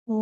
ॐ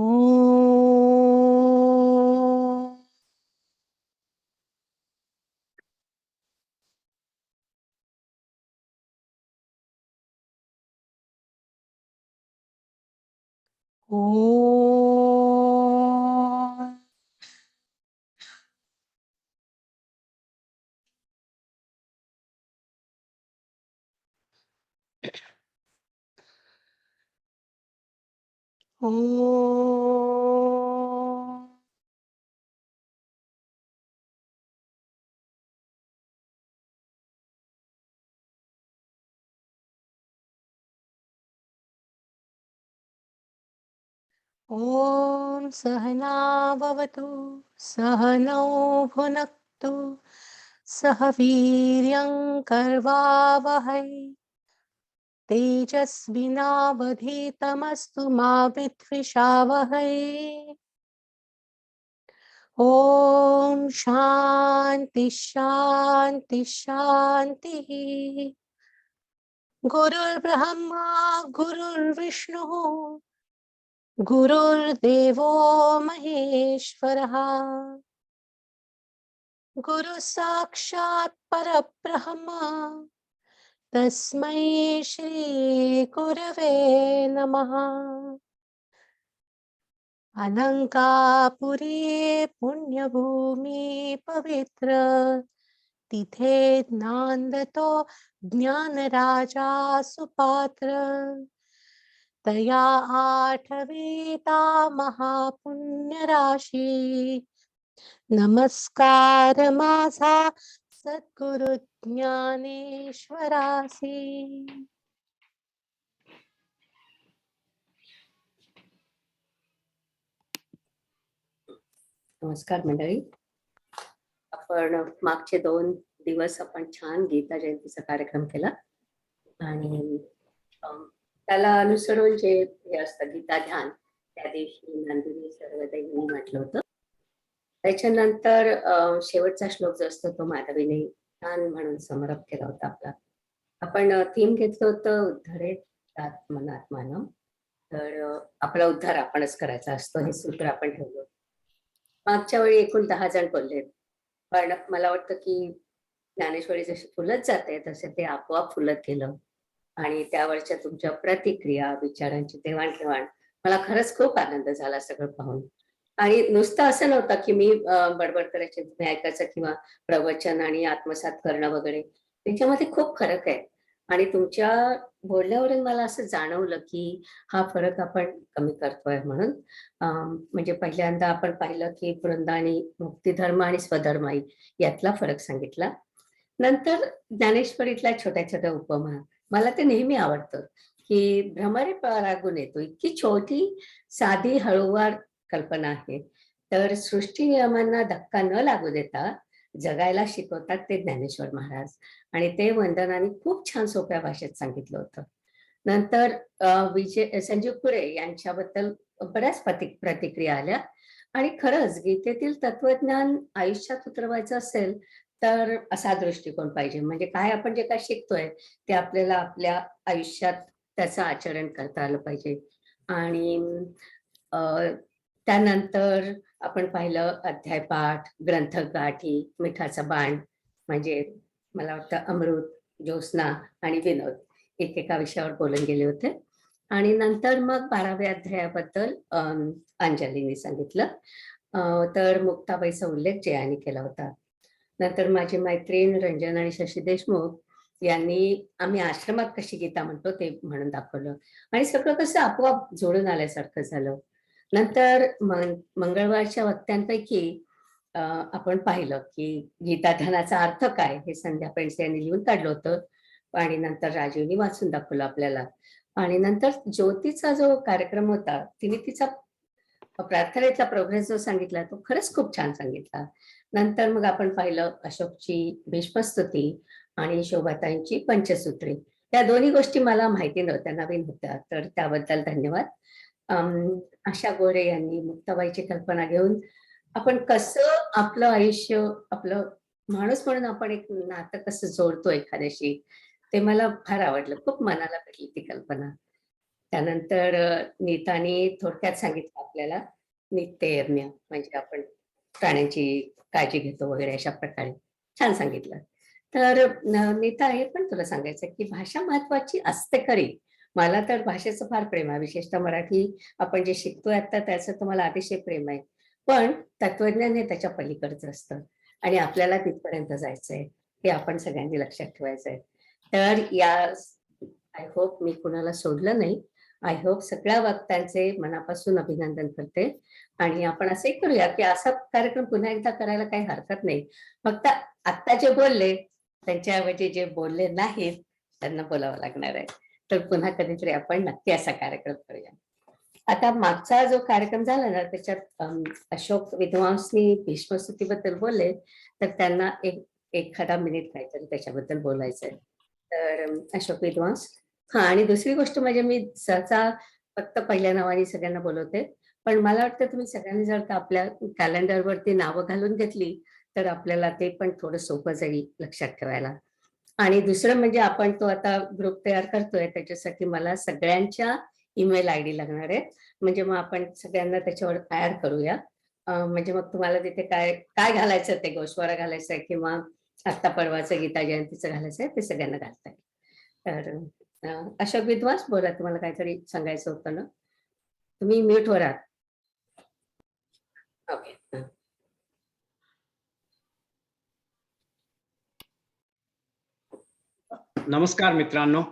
ॐ ॐ सहना भवतु सहनौ भुनक्तु सह वीर्यं कर्वावहै तेजस्विनावधीतमस्तु मा विद्विषावहै। ॐ शान्ति शान्ति शान्तिः। गुरुर्ब्रह्मा गुरुर्विष्णुः गुरुर्देवो महेश्वरः गुरुः साक्षात् परब्रह्म तस्मै श्री गुरवे नमः। अलंकापुरी पुण्यभूमि पवित्र तिथे नांदतो ज्ञानराजा सुपात्र तया आठवीता महापुण्यराशी नमस्कार माझा सद्गुरु ज्ञानेश्वरासी। नमस्कार मंडळी. आपण मागचे 2 दिवस आपण छान गीता जयंतीचा कार्यक्रम केला आणि त्याला अनुसरून जे हे असतं गीता ध्यान त्या दिवशी नंदिनी सर्वदैवनी म्हटलं होतं. त्याच्यानंतर शेवटचा श्लोक जो असतो तो माधवीने ध्यान म्हणून समर्प केला होता आपला. आपण थीम घेतलं होतं उद्धरेत आत्मनात्मानं. तर आपला उद्धार आपणच करायचा असतो हे सूत्र आपण ठेवलं. मागच्या वेळी एकूण 10 जण बोलले, पण मला वाटतं की ज्ञानेश्वरी जशी फुलत जाते तसे ते आपोआप फुलत गेलं आणि त्यावरच्या तुमच्या प्रतिक्रिया विचारांची देवाणघेवाण मला खरंच खूप आनंद झाला सगळं पाहून. आणि नुसतं असं नव्हतं की मी बडबड करायचे तुम्ही ऐकायचं किंवा प्रवचन आणि आत्मसात करणं वगैरे, त्याच्यामध्ये खूप फरक आहे. आणि तुमच्या बोलण्यावरून मला असं जाणवलं की हा फरक आपण कमी करतोय म्हणून. म्हणजे पहिल्यांदा आपण पाहिलं की वृंदानी मुक्तिधर्म आणि स्वधर्माई यातला फरक सांगितला. नंतर ज्ञानेश्वरीतल्या छोट्या छोट्या उपमा मला ते नेहमी आवडतं की भ्रमरे परागून येतो. इतकी छोटी साधी हळूवार कल्पना आहे. तर सृष्टी नियमांना धक्का न लागू देता जगायला शिकवतात ते ज्ञानेश्वर महाराज आणि ते वंदनाने खूप छान सोप्या भाषेत सांगितलं होतं. नंतर विजय संजीव पुरे यांच्याबद्दल बऱ्याच प्रतिक्रिया आल्या आणि खरंच गीतेतील तत्वज्ञान आयुष्यात उतरवायचं असेल तर असा दृष्टिकोन पाहिजे. म्हणजे काय आपण जे काय शिकतोय ते आपल्याला आपल्या आयुष्यात त्याचं आचरण करता आलं पाहिजे. आणि त्यानंतर आपण पाहिलं अध्यायपाठ, ग्रंथगाठी, मिठाचा बाण म्हणजे मला वाटतं अमृत, ज्योत्स्ना आणि विनोद एकेका विषयावर बोलून गेले होते. आणि नंतर मग 12व्या अध्यायाबद्दल अंजलीने सांगितलं. तर मुक्ताबाईचा उल्लेख जयाने केला होता. नंतर माझी मैत्रीण रंजन आणि शशी देशमुख यांनी आम्ही आश्रमात कशी गीता म्हणतो ते म्हणून दाखवलं आणि सगळं कसं आपोआप जोडून आल्यासारखं झालं. नंतर मंगळवारच्या वक्त्यांपैकी आपण पाहिलं की गीता ध्यानाचा अर्थ काय हे संध्या पेंडसे यांनी लिहून काढलं होतं आणि नंतर राजीवनी वाचून दाखवलं आपल्याला. आणि नंतर ज्योतीचा जो कार्यक्रम होता तिने तिचा प्रार्थनेतला प्रोग्रेस जो सांगितला तो खरंच खूप छान सांगितला. नंतर मग आपण पाहिलं अशोकची भीष्मस्तुती आणि शोभाताईंची पंचसूत्री. त्या दोन्ही गोष्टी मला माहिती नव्हत्या, नवीन होत्या, तर त्याबद्दल धन्यवाद. आशा गोरे यांनी मुक्ताबाईची कल्पना घेऊन आपण कसं आपलं आयुष्य आपलं माणूस म्हणून आपण एक नातं कसं जोडतो एखाद्याशी ते मला फार आवडलं. खूप मनाला भेटली ती कल्पना. त्यानंतर नीताने थोडक्यात सांगितलं आपल्याला नित्ययज्ञ म्हणजे आपण प्राण्यांची काळजी घेतो वगैरे अशा प्रकारे छान सांगितलं. तर नीता हे पण तुला सांगायचं की भाषा महत्वाची असते खरी. मला तर भाषेचं फार प्रेम आहे, विशेषतः मराठी आपण जे शिकतोय आता त्याचं तर मला अतिशय प्रेम आहे. पण तत्वज्ञान हे त्याच्या पलीकडचं असतं आणि आपल्याला तिथपर्यंत जायचंय, हे आपण सगळ्यांनी लक्षात ठेवायचंय. तर या आय होप मी कुणाला सोडलं नाही. आय होप सगळ्या वक्त्यांचे मनापासून अभिनंदन करते आणि आपण असंही करूया की असा कार्यक्रम पुन्हा एकदा करायला काही हरकत नाही. फक्त आत्ता जे बोलले त्यांच्याऐवजी जे बोलले नाहीत त्यांना बोलावं लागणार आहे. तर पुन्हा कधीतरी आपण नक्की असा कार्यक्रम करूया. आता मागचा जो कार्यक्रम झाला ना त्याच्यात अशोक विद्वांसनी भीष्मस्तुतीबद्दल बोलले, तर त्यांना एखादा मिनिट काहीतरी त्याच्याबद्दल बोलायचं आहे. तर अशोक विद्वांस. हा, आणि दुसरी गोष्ट म्हणजे मी सहसा फक्त पहिल्या नावाने सगळ्यांना बोलवते, पण मला वाटतं तुम्ही सगळ्यांनी जर का आपल्या कॅलेंडरवरती नावं घालून घेतली तर आपल्याला ते पण थोडं सोपं जाईल लक्षात ठेवायला. आणि दुसरं म्हणजे आपण तो आता ग्रुप तयार करतोय त्याच्यासाठी मला सगळ्यांच्या ईमेल आयडी लागणार आहे. म्हणजे मग आपण सगळ्यांना त्याच्यावर ऍड करूया. म्हणजे मग तुम्हाला तिथे काय काय घालायचं ते गोश्वारा घालायचं आहे किंवा आत्ता परवाचं गीता जयंतीचं घालायचं आहे ते सगळ्यांना घालता येईल. तर अशोक विद्वांस बोला, तुम्हाला काहीतरी सांगायचं होतं ना, तुम्ही म्यूटवर आहात. ओके. नमस्कार मित्रांनो.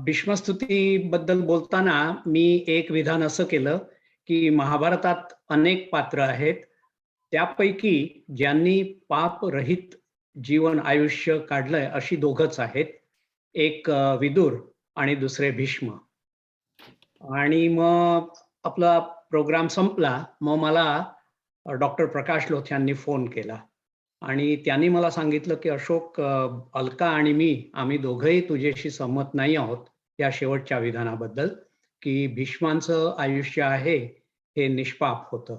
भीष्मस्तुतीबद्दल बोलताना मी एक विधान असं केलं की महाभारतात अनेक पात्र आहेत, त्यापैकी ज्यांनी पापरहित जीवन आयुष्य काढलंय अशी दोघंच आहेत, एक विदुर आणि दुसरे भीष्म. आणि मग आपला प्रोग्राम संपला. मग मला डॉक्टर प्रकाश लोथ यांनी फोन केला आणि त्यांनी मला सांगितलं की अशोक, अलका आणि आम्ही दोघंही तुझ्याशी सहमत नाही आहोत या शेवटच्या विधानाबद्दल, की भीष्मांचं आयुष्य आहे हे निष्पाप होतं.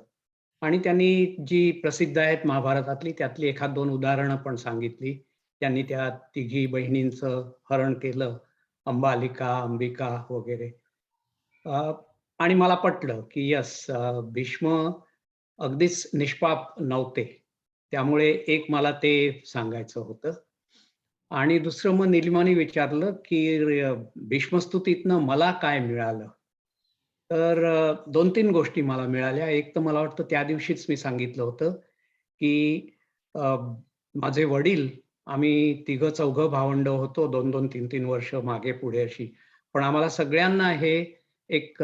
आणि त्यांनी जी प्रसिद्ध आहेत महाभारतातली त्यातली एखाद दोन उदाहरणं पण सांगितली. त्यांनी त्या तिघी बहिणींचं हरण केलं, अंबालिका, अंबिका वगैरे. आणि मला पटलं की यस, भीष्म अगदीच निष्पाप नव्हते. त्यामुळे एक मला ते सांगायचं होतं. आणि दुसरं मग निलिमाने विचारलं की भीष्मस्तुतीतनं मला काय मिळालं. तर दोन तीन गोष्टी मला मिळाल्या. एक तर मला वाटतं त्या दिवशीच मी सांगितलं होतं की माझे वडील, आम्ही तिघं चौघं भावंड होतो, 2-2, 3-3 वर्ष मागे पुढे अशी. पण आम्हाला सगळ्यांना हे एक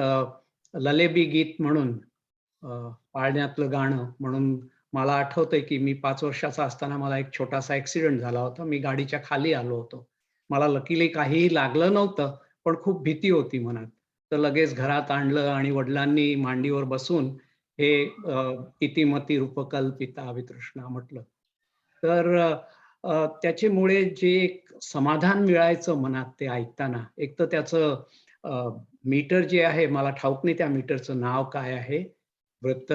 ललेबी गीत म्हणून, पाळण्यातलं गाणं म्हणून मला आठवतंय की मी 5 वर्षाचा असताना मला एक छोटासा ऍक्सिडेंट झाला होता. मी गाडीच्या खाली आलो होतो. मला लकीली काहीही लागलं नव्हतं, पण खूप भीती होती मनात. तर लगेच घरात आणलं आणि वडिलांनी मांडीवर बसून हे इतिमती रूपकल्पिता वितृष्णा म्हटलं. तर त्याच्यामुळे जे एक समाधान मिळायचं मनात ते ऐकताना, एक तर त्याचं मीटर जे आहे, मला ठाऊक नाही त्या मीटरचं नाव काय आहे, वृत्त,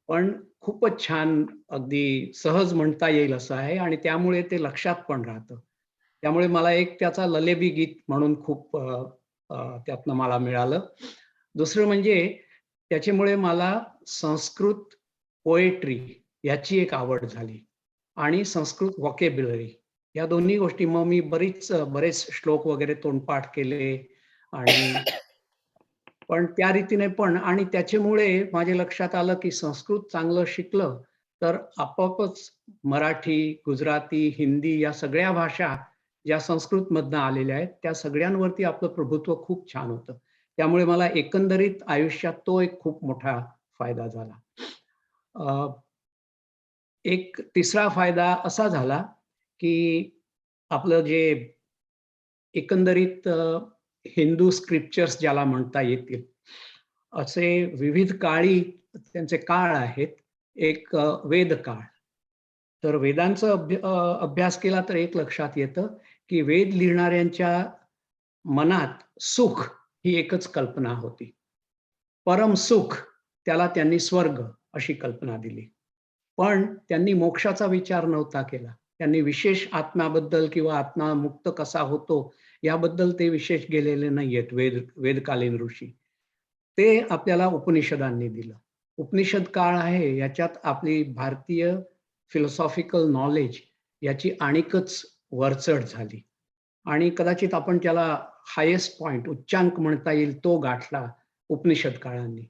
पण खूपच छान, अगदी सहज म्हणता येईल असं आहे आणि त्यामुळे ते लक्षात पण राहतं. त्यामुळे मला एक त्याचा ललेबी गीत म्हणून खूप त्यातनं मला मिळालं. दुसरं म्हणजे त्याच्यामुळे मला संस्कृत पोएट्री याची एक आवड झाली आणि संस्कृत व्हॉकॅब्युलरी, या दोन्ही गोष्टी. मग मी बरेच श्लोक वगैरे तोंडपाठ केले आणि पण त्या रीतीने पण, आणि त्याच्यामुळे माझ्या लक्षात आलं की संस्कृत चांगलं शिकलं तर आपोआपच मराठी, गुजराती, हिंदी या सगळ्या भाषा ज्या संस्कृतमधनं आलेल्या आहेत त्या सगळ्यांवरती आपलं प्रभुत्व खूप छान होतं. त्यामुळे मला एकंदरीत आयुष्यात तो एक खूप मोठा फायदा झाला. एक तिसरा फायदा असा झाला की आपलं जे एकंदरीत हिंदू स्क्रिप्चर्स ज्याला म्हणता येतील असे विविध काळी त्यांचे काळ आहेत. एक वेद काळ. तर वेदांचा अभ्यास केला तर एक लक्षात येतं की वेद लिहिणाऱ्यांच्या मनात सुख ही एकच कल्पना होती. परम सुख, त्याला त्यांनी स्वर्ग अशी कल्पना दिली. पण त्यांनी मोक्षाचा विचार नव्हता केला. त्यांनी विशेष आत्म्याबद्दल किंवा आत्मा मुक्त कसा होतो याबद्दल ते विशेष गेलेले नाहीयेत वेदकालीन ऋषी. ते आपल्याला उपनिषदांनी दिलं. उपनिषद काळ आहे, याच्यात आपली भारतीय फिलॉसॉफिकल नॉलेज याची आणिकच वरचढ झाली आणि कदाचित आपण त्याला हायेस्ट पॉइंट, उच्चांक म्हणता येईल, तो गाठला उपनिषद काळांनी.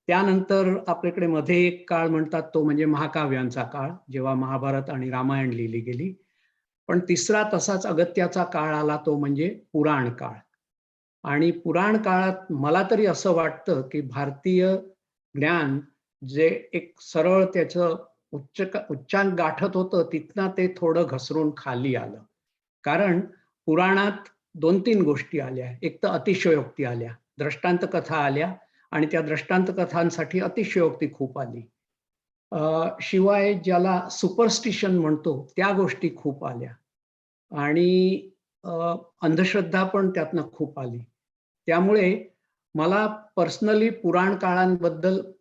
त्यानंतर आपल्याकडे मध्ये एक काळ म्हणतात तो म्हणजे महाकाव्यांचा काळ, जेव्हा महाभारत आणि रामायण लिहिली गेली. पण तिसरा तसाच अगत्याचा काळ आला तो म्हणजे पुराण काळ. आणि पुराण काळात मला तरी असं वाटतं की भारतीय ज्ञान जे एक सरळ त्याचं उच्चांक गाठत होतं, तिथनं ते थोडं घसरून खाली आलं. कारण पुराणात 2-3 गोष्टी आल्या. एक तर अतिशयोक्ती आल्या, दृष्टांत कथा आल्या आणि त्या दृष्टांत कथांसाठी अतिशयोक्ती खूप आली. शिवाय ज्याला सुपरस्टिशन म्हणतो त्या गोष्टी खूप आल्या आणि अंधश्रद्धा पण त्यातनं खूप आली. त्यामुळे मला पर्सनली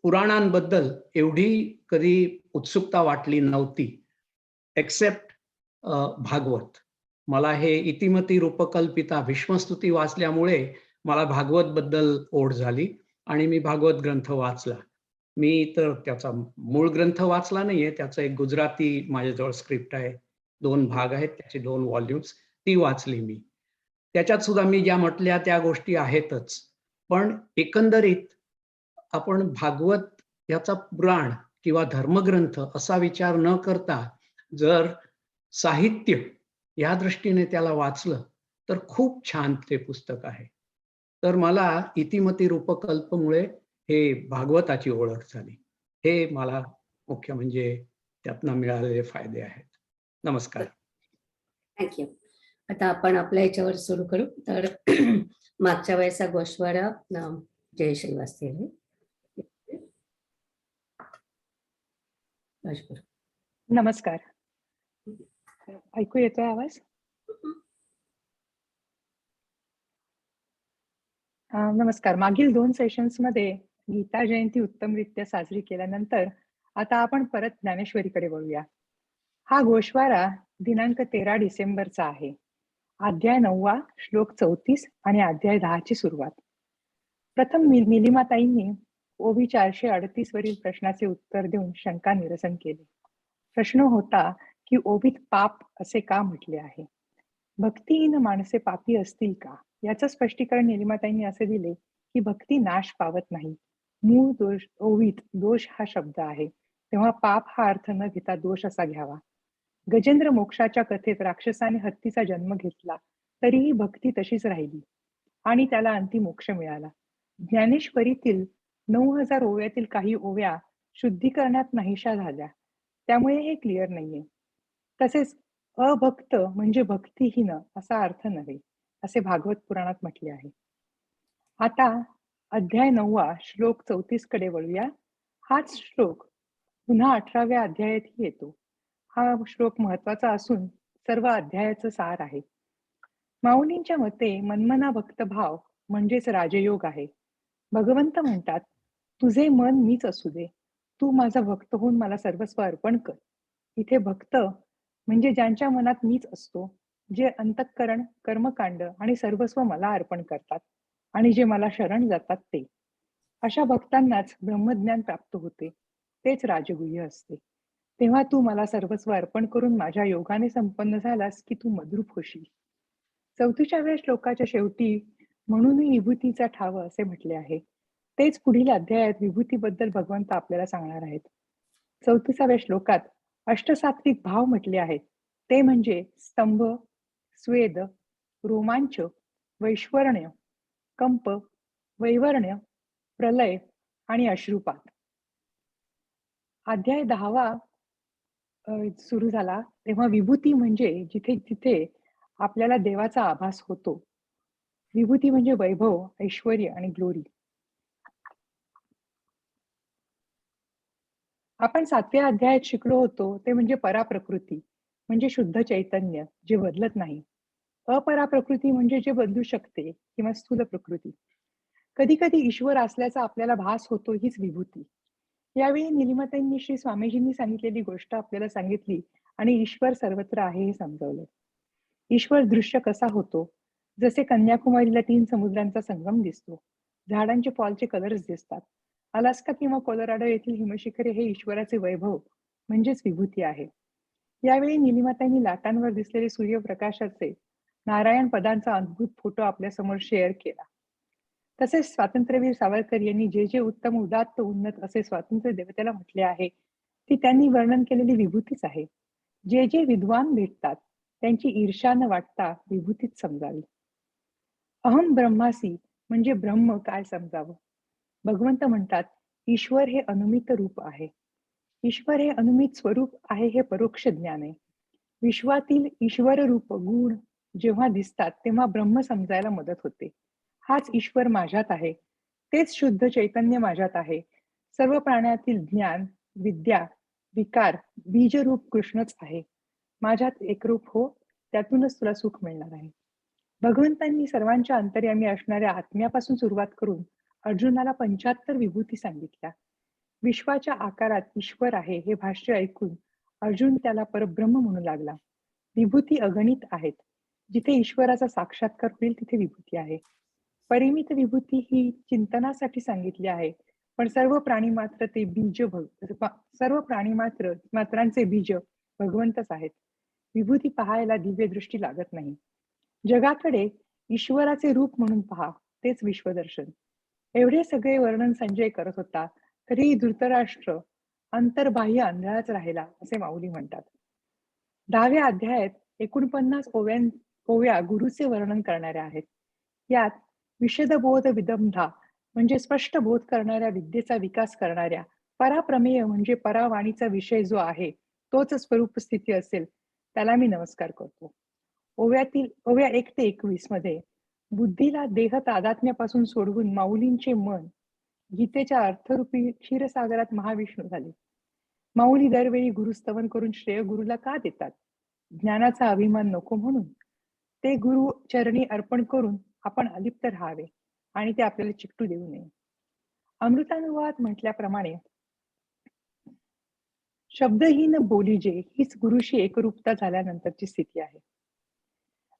पुराणांबद्दल एवढी कधी उत्सुकता वाटली नव्हती, एक्सेप्ट भागवत. मला हे इतिमती रूपकल्पिता भीष्मस्तुती वाचल्यामुळे मला भागवत बद्दल ओढ झाली आणि मी भागवत ग्रंथ वाचला. मी तर त्याचा मूळ ग्रंथ वाचला नाहीये, त्याचं एक गुजराती माझ्याजवळ स्क्रिप्ट आहे, 2 भाग आहेत, त्याचे 2 व्हॉल्यूम्स, ती वाचली मी. त्याच्यात सुद्धा मी ज्या म्हटल्या त्या गोष्टी आहेतच. पण एकंदरीत आपण भागवत याचा पुराण किंवा धर्मग्रंथ असा विचार न करता जर साहित्य या दृष्टीने त्याला वाचलं तर खूप छान ते पुस्तक आहे. तर मला इतिमती रूपकल्पमुळे हे भागवताची ओळख झाली. हे मला मुख्य म्हणजे त्यातनं मिळालेले फायदे आहेत. नमस्कार. थँक्यू. आता आपण आपल्या याच्यावर सुरू करू. तर मागच्या वेळेचा गोषवारा जयश्री वाचतील. नमस्कार. ऐकू येतोय आवाज? नमस्कार. मागील 2 सेशन्समध्ये गीता जयंती उत्तमरित्या साजरी केल्यानंतर आता आपण परत ज्ञानेश्वरीकडे वळूया. हा गोषवारा दिनांक 13 डिसेंबरचा आहे. अध्याय 9 श्लोक 34 आणि अध्याय 10 ची सुरुवात. प्रथम निलिमाताईंनी ओवी 438 वरील प्रश्नाचे उत्तर देऊन शंका निरसन केले. प्रश्न होता की ओवीत पाप असे का म्हटले आहे? भक्तिहीन माणसे पापी असतील का? याचं स्पष्टीकरण निलिमाताईंनी असे दिले की भक्ती नाश पावत नाही. मूळ दोष ओवीत दोष हा शब्द आहे, तेव्हा पाप हा अर्थ न घेता दोष असा घ्यावा. गजेंद्र मोक्षाच्या कथेत राक्षसाने हत्तीचा जन्म घेतला तरीही भक्ती तशीच राहिली आणि त्याला अंतिम मोक्ष मिळाला. ज्ञानेश्वरीतील 9000 ओव्यातील काही ओव्या शुद्धीकरणात नाहीशा झाल्या, त्यामुळे हे क्लिअर नाहीये. तसेच अभक्त म्हणजे भक्तिहीन असा अर्थ नव्हे, असे भागवत पुराणात म्हटले आहे. आता अध्याय 9 श्लोक 34 कडे वळूया. हाच श्लोक पुन्हा 18व्या अध्यायातही येतो. हा श्लोक महत्वाचा असून सर्व अध्यायाचं सार आहे. माऊलींच्या मते मनमना भक्तभाव म्हणजेच राजयोग आहे. भगवंत म्हणतात, तुझे मन मीच असू दे, तू माझा भक्त होऊन मला सर्वस्व अर्पण कर. इथे भक्त म्हणजे ज्यांच्या मनात मीच असतो, जे अंतःकरण, कर्मकांड आणि सर्वस्व मला अर्पण करतात आणि जे मला शरण जातात ते. अशा भक्तांनाच ब्रह्मज्ञान प्राप्त होते, तेच राजगुह्य असते. तेव्हा तू मला सर्वस्व अर्पण करून माझ्या योगाने संपन्न झालास की तू मद्रूप होशील. 34व्या श्लोकाच्या शेवटी म्हणूनही विभूतीचा ठाव असे म्हटले आहे. तेच पुढील अध्यायात विभूतीबद्दल भगवंत आपल्याला सांगणार आहेत. 34व्या श्लोकात अष्टसात्विक भाव म्हटले आहेत. ते म्हणजे स्तंभ, स्वेद, रोमांच, वैश्वर्ण्य, कंप, वैवर्ण्य, प्रलय आणि अश्रुपात. अध्याय 10 सुरू झाला तेव्हा विभूती म्हणजे जिथे जिथे आपल्याला देवाचा आभास होतो. विभूती म्हणजे वैभव, ऐश्वर्य आणि ग्लोरी. आपण 7व्या अध्यायात शिकलो होतो ते म्हणजे पराप्रकृती म्हणजे शुद्ध चैतन्य जे बदलत नाही. अपराप्रकृती म्हणजे जे बदलू शकते किंवा स्थूल प्रकृती. कधी कधी ईश्वर असल्याचा आपल्याला भास होतो, हीच विभूती. यावेळी निलिमाताईंनी श्री स्वामीजींनी सांगितलेली गोष्ट आपल्याला सांगितली आणि ईश्वर सर्वत्र आहे हे समजावलं. ईश्वर दृश्य कसा होतो? जसे कन्याकुमारीला 3 समुद्रांचा संगम दिसतो, झाडांचे फॉलचे कलर्स दिसतात. अलास्का किंवा कोलोराडो येथील हिमशिखरे हे ईश्वराचे वैभव म्हणजेच विभूती आहे. यावेळी निलिमातांनी लाटांवर दिसलेले सूर्यप्रकाशाचे नारायण पदांचा अद्भुत फोटो आपल्यासमोर शेअर केला. तसेच स्वातंत्र्यवीर सावरकर यांनी जे जे उत्तम उदात्त उन्नत असे स्वातंत्र्य देवतेला म्हटले आहे, ती त्यांनी वर्णन केलेली विभूतीच आहे. जे जे विद्वान भेटतात त्यांची ईर्ष्या न वाटता विभूतीच समजावी. अहम ब्रह्मासी म्हणजे ब्रह्म काय समजावं. भगवंत म्हणतात, ईश्वर हे अनुमित रूप आहे. ईश्वर हे अनुमित स्वरूप आहे हे परोक्ष ज्ञान आहे. विश्वातील ईश्वर रूप गुण जेव्हा दिसतात तेव्हा ब्रह्म समजायला मदत होते. हाच ईश्वर माझ्यात आहे, तेच शुद्ध चैतन्य माझ्यात आहे. सर्व प्राण्यातील ज्ञान, विद्या, विकार, बीजरूप कृष्णच आहे. माझ्यात एकरूप हो, त्यातूनच तुला सुख मिळणार आहे. भगवंतांनी सर्वांच्या अंतर्यामी असणाऱ्या आत्म्यापासून सुरुवात करून अर्जुनाला 75 विभूती सांगितल्या. विश्वाच्या आकारात ईश्वर आहे हे भाष्य ऐकून अर्जुन त्याला परब्रह्म म्हणू लागला. विभूती अगणित आहेत. जिथे ईश्वराचा साक्षात्कार होईल तिथे विभूती आहे. परिमित विभूती ही चिंतनासाठी सांगितली आहे, पण सर्व प्राणी मात्र ते बीज सर्व प्राणी मात्रांचे बीज भगवंतच आहेत. विभूती पाहायला दिव्य दृष्टी लागत नाही. जगाकडे ईश्वराचे रूप म्हणून पहा, तेच विश्वदर्शन. एवढे सगळे वर्णन संजय करत होता, तरी धृतराष्ट्र अंतर्बाह्य आंधळाच राहिला असे माऊली म्हणतात. 10व्या अध्यायात 49 ओव्या गुरुचे वर्णन करणाऱ्या आहेत. यात विशदबोध विदंभा म्हणजे स्पष्ट बोध करणाऱ्या विद्येचा विकास करणाऱ्या, पराप्रमेय म्हणजे परावाणीचा विषय जो आहे तोच स्वरूप स्थिती असेल त्याला मी नमस्कार करतो. ओव्या 1 ते 21 मध्ये बुद्धीला देह तादात्म्यापासून सोडवून माऊलींचे मन गीतेच्या अर्थरूपी क्षीरसागरात महाविष्णू झाले. माऊली दरवेळी गुरुस्तवन करून श्रेय गुरुला का देतात? ज्ञानाचा अभिमान नको म्हणून. ते गुरु चरणी अर्पण करून आपण अलिप्त राहावे आणि ते आपल्याला चिकटू देऊ नये. अमृतानुवाद म्हटल्याप्रमाणे शब्दहीन बोलीजे हीच गुरुशी एकरूपता झाल्यानंतरची स्थिती आहे.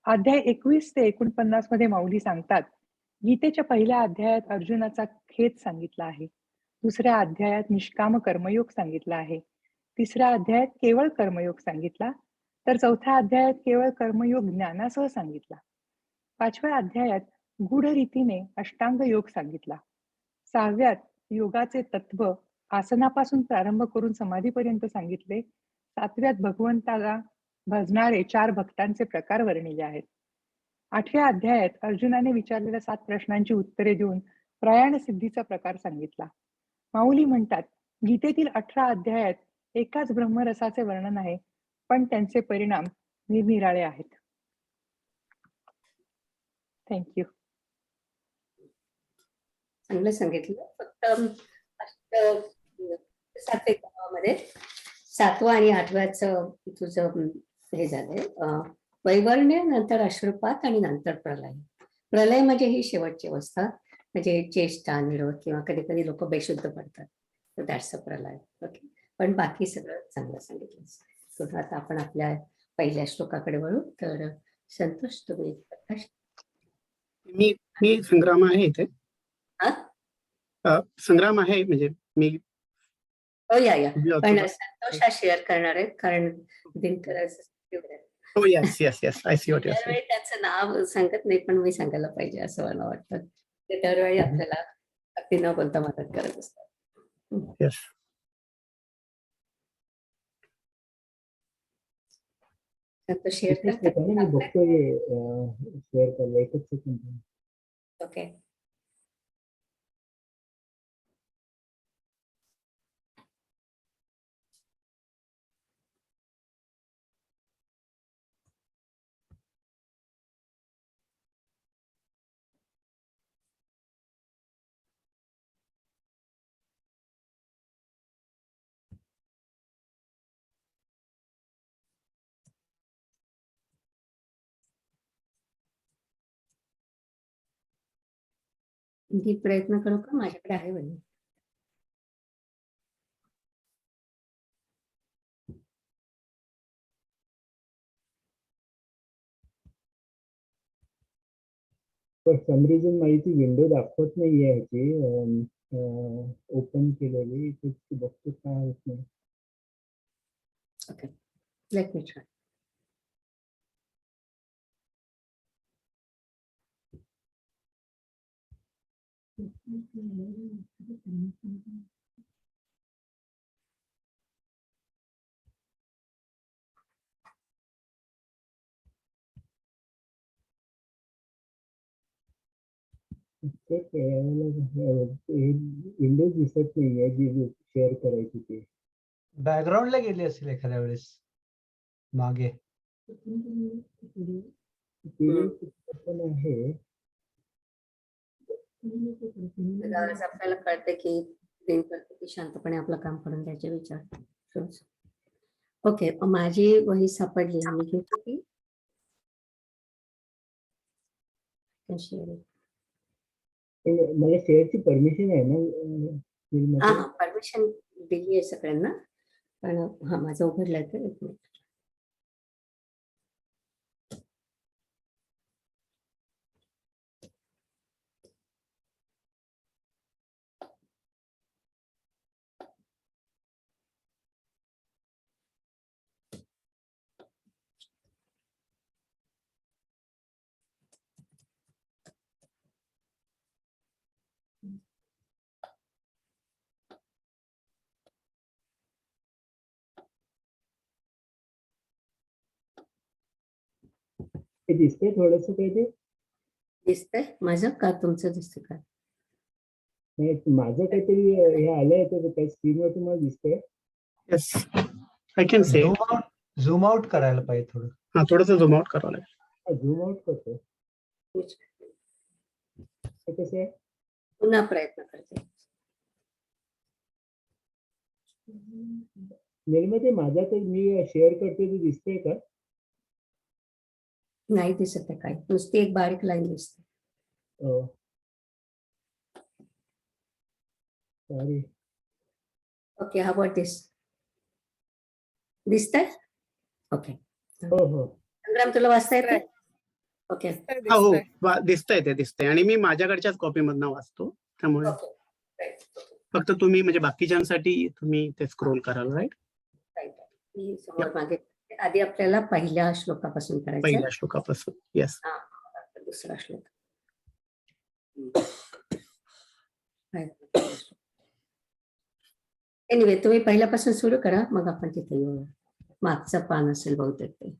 अध्याय 21 ते 49 मध्ये माऊली सांगतात, गीतेच्या पहिल्या अध्यायात अर्जुनाचा खेद सांगितला आहे. दुसऱ्या अध्यायात निष्काम कर्मयोग सांगितला आहे. तिसऱ्या अध्यायात केवळ कर्मयोग सांगितला, तर चौथ्या अध्यायात केवळ कर्मयोग ज्ञानासह सांगितला. 5व्या अध्यायात गूढ रीतीने अष्टांग योग सांगितला. 6व्यात योगाचे तत्व आसनापासून प्रारंभ करून समाधीपर्यंत सांगितले. 7व्यात भगवंताला भजणारे 4 भक्तांचे प्रकार वर्णिले आहेत. 8व्या अध्यायात अर्जुनाने विचारलेल्या 7 प्रश्नांची उत्तरे देऊन प्रयाण सिद्धीचा प्रकार सांगितला. माऊली म्हणतात, गीतेतील 18 अध्यायात एकाच ब्रह्मरसाचे वर्णन आहे, पण त्यांचे परिणाम निरनिराळे आहेत. थँक्यू. चांगलं सांगितलं. फक्त 7मध्ये 7वं आणि 8व्याचं तुझं हे झालंय, वैवर्ण्य, नंतर अश्रुपात आणि नंतर प्रलय. प्रलय म्हणजे ही शेवटची अवस्था, म्हणजे चेष्टा, निरोध किंवा कधी कधी लोक बेशुद्ध पडतात, तर दॅट्स अ प्रलय. ओके, पण बाकी सगळं चांगलं सांगितलं. तर आता आपण आपल्या पहिल्या श्लोकाकडे वळू. तर संतोष, तुम्ही प्रकाश. मी संग्राम आहे इथे. संग्राम आहे म्हणजे मी. या पण संतोष हा शेअर करणार आहे, कारण हो, yes I see what you are saying. त्याचं नाव सांगत नाही, पण मी सांगायला पाहिजे असं मला वाटतं. ते दरवेळी आपल्याला अगदी न बोलता मदत करत असतात. येस. संतोष शेअर मी बघतोय शेअर करलं. एकच सेकंड. ओके. मी प्रयत्न करू का? माझ्याकडे आहे म्हणजे फॉर सम रिझन माझी ती विंडो दाखवत नाहीये ह्याची ओपन केलेली ती बघतो काय होत नाही. Okay, let me try. Windows दिसत नाहीये जी शेअर करायची ती. बॅकग्राऊंडला गेली असेल एखाद्या वेळेस मागे. पण आहे त्यावेळेस आपल्याला कळते की दिनकर किती शांतपणे आपलं काम करून द्यायचे विचार. ओके, माझी वही सापडली, मी घेते ती. पण मला शेअरची परमिशन आहे ना हा, परमिशन दिली आहे सगळ्यांना, पण हा माझं उघडलंय तर एक मिनिट. ते दिसतंय थोडस काही ते दिसतंय माझं का तुमचं दिसतंय का? नाही, माझं काहीतरी हे आलंय तर काही स्क्रीनवर तुम्हाला दिसतंय. Yes, I can say. Zoom out करायला पाहिजे थोडं. हा, थोडंसं झूम आउट करावं लागेल. झूम आउट करतो ते कसं आहे. पुन्हा प्रयत्न करते. मेलमध्ये माझा तर मी शेअर करते ते दिसतंय का? नाही दिसत आहे काय, नुसती एक बारीक लाईन दिसते. सॉरी. ओके, हा अबाउट दिस दिसतंय? ओके, हो संग्राम तुला वाचता येते? ओके, हो, दिसतंय ते दिसतंय. आणि मी माझ्याकडच्याच कॉपी मधनं वाचतो, त्यामुळे फक्त तुम्ही म्हणजे बाकीच्यांसाठी तुम्ही ते स्क्रोल कराल. राईट, मी समोर मागे. आधी आपल्याला पहिल्या श्लोकापासून करायचं. पहिल्या श्लोकापासून. येस. दुसरा श्लोक. एनिवे, तुम्ही पहिल्यापासून सुरू करा, मग आपण तिथे येऊ. मागचं पान असेल बहुतेक ते.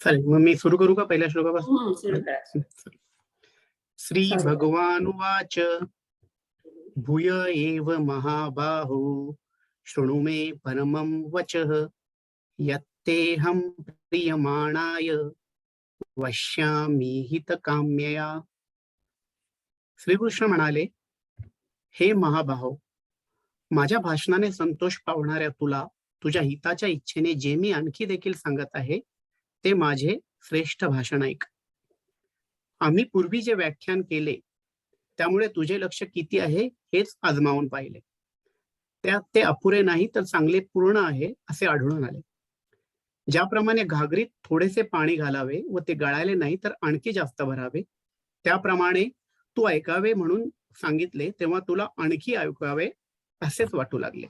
चालेल, मग मी सुरू करू का पहिल्या श्लोकापासून? सुरू करा. श्री भगवान उवाच भूय एव महाबाहो शृणु मे परमं वचः यत्तेऽहं प्रीयमाणाय वश्यामि हितकाम्यया. श्रीकृष्ण म्हणाले, हे महाबाहो, माझ्या भाषणाने संतोष पावणाऱ्या तुला तुझ्या हिताच्या इच्छेने जे मी आणखी देखील सांगत आहे ते माझे श्रेष्ठ भाषण ऐक. आम्ही पूर्वी जे व्याख्यान केले त्यामुळे तुझे लक्ष किती आहे हेच आजमावून पाहिले. त्यात ते अपुरे नाही तर चांगले पूर्ण आहे असे आढळून आले. ज्याप्रमाणे घागरीत थोडेसे पाणी घालावे व ते गळाले नाही तर आणखी जास्त भरावे, त्याप्रमाणे तू ऐकावे म्हणून सांगितले तेव्हा तुला आणखी ऐकावे असेच वाटू लागले.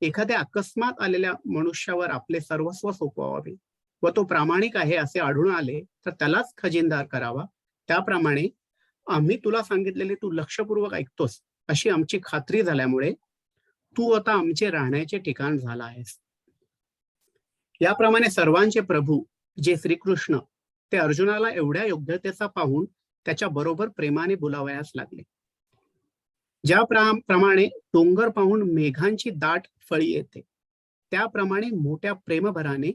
एखाद्या अकस्मात आलेल्या मनुष्यावर आपले सर्वस्व सोपवावे व तो प्रामाणिक आहे असे आढळून आले तर त्यालाच खजिनदार करावा. त्याप्रमाणे आम्ही तुला सांगितलेले तू लक्षपूर्वक ऐकतोस अशी आमची खात्री झाल्यामुळे तू आता आमचे राहण्याचे ठिकाण झाला आहेस. याप्रमाणे सर्वांचे प्रभू जे श्रीकृष्ण ते अर्जुनाला एवढ्या योग्यतेचा पाहून त्याच्या बरोबर प्रेमाने बोलावयास लागले. ज्याप्रमाणे डोंगर पाहून मेघांची दाट फळी येते त्याप्रमाणे मोठ्या प्रेमभराने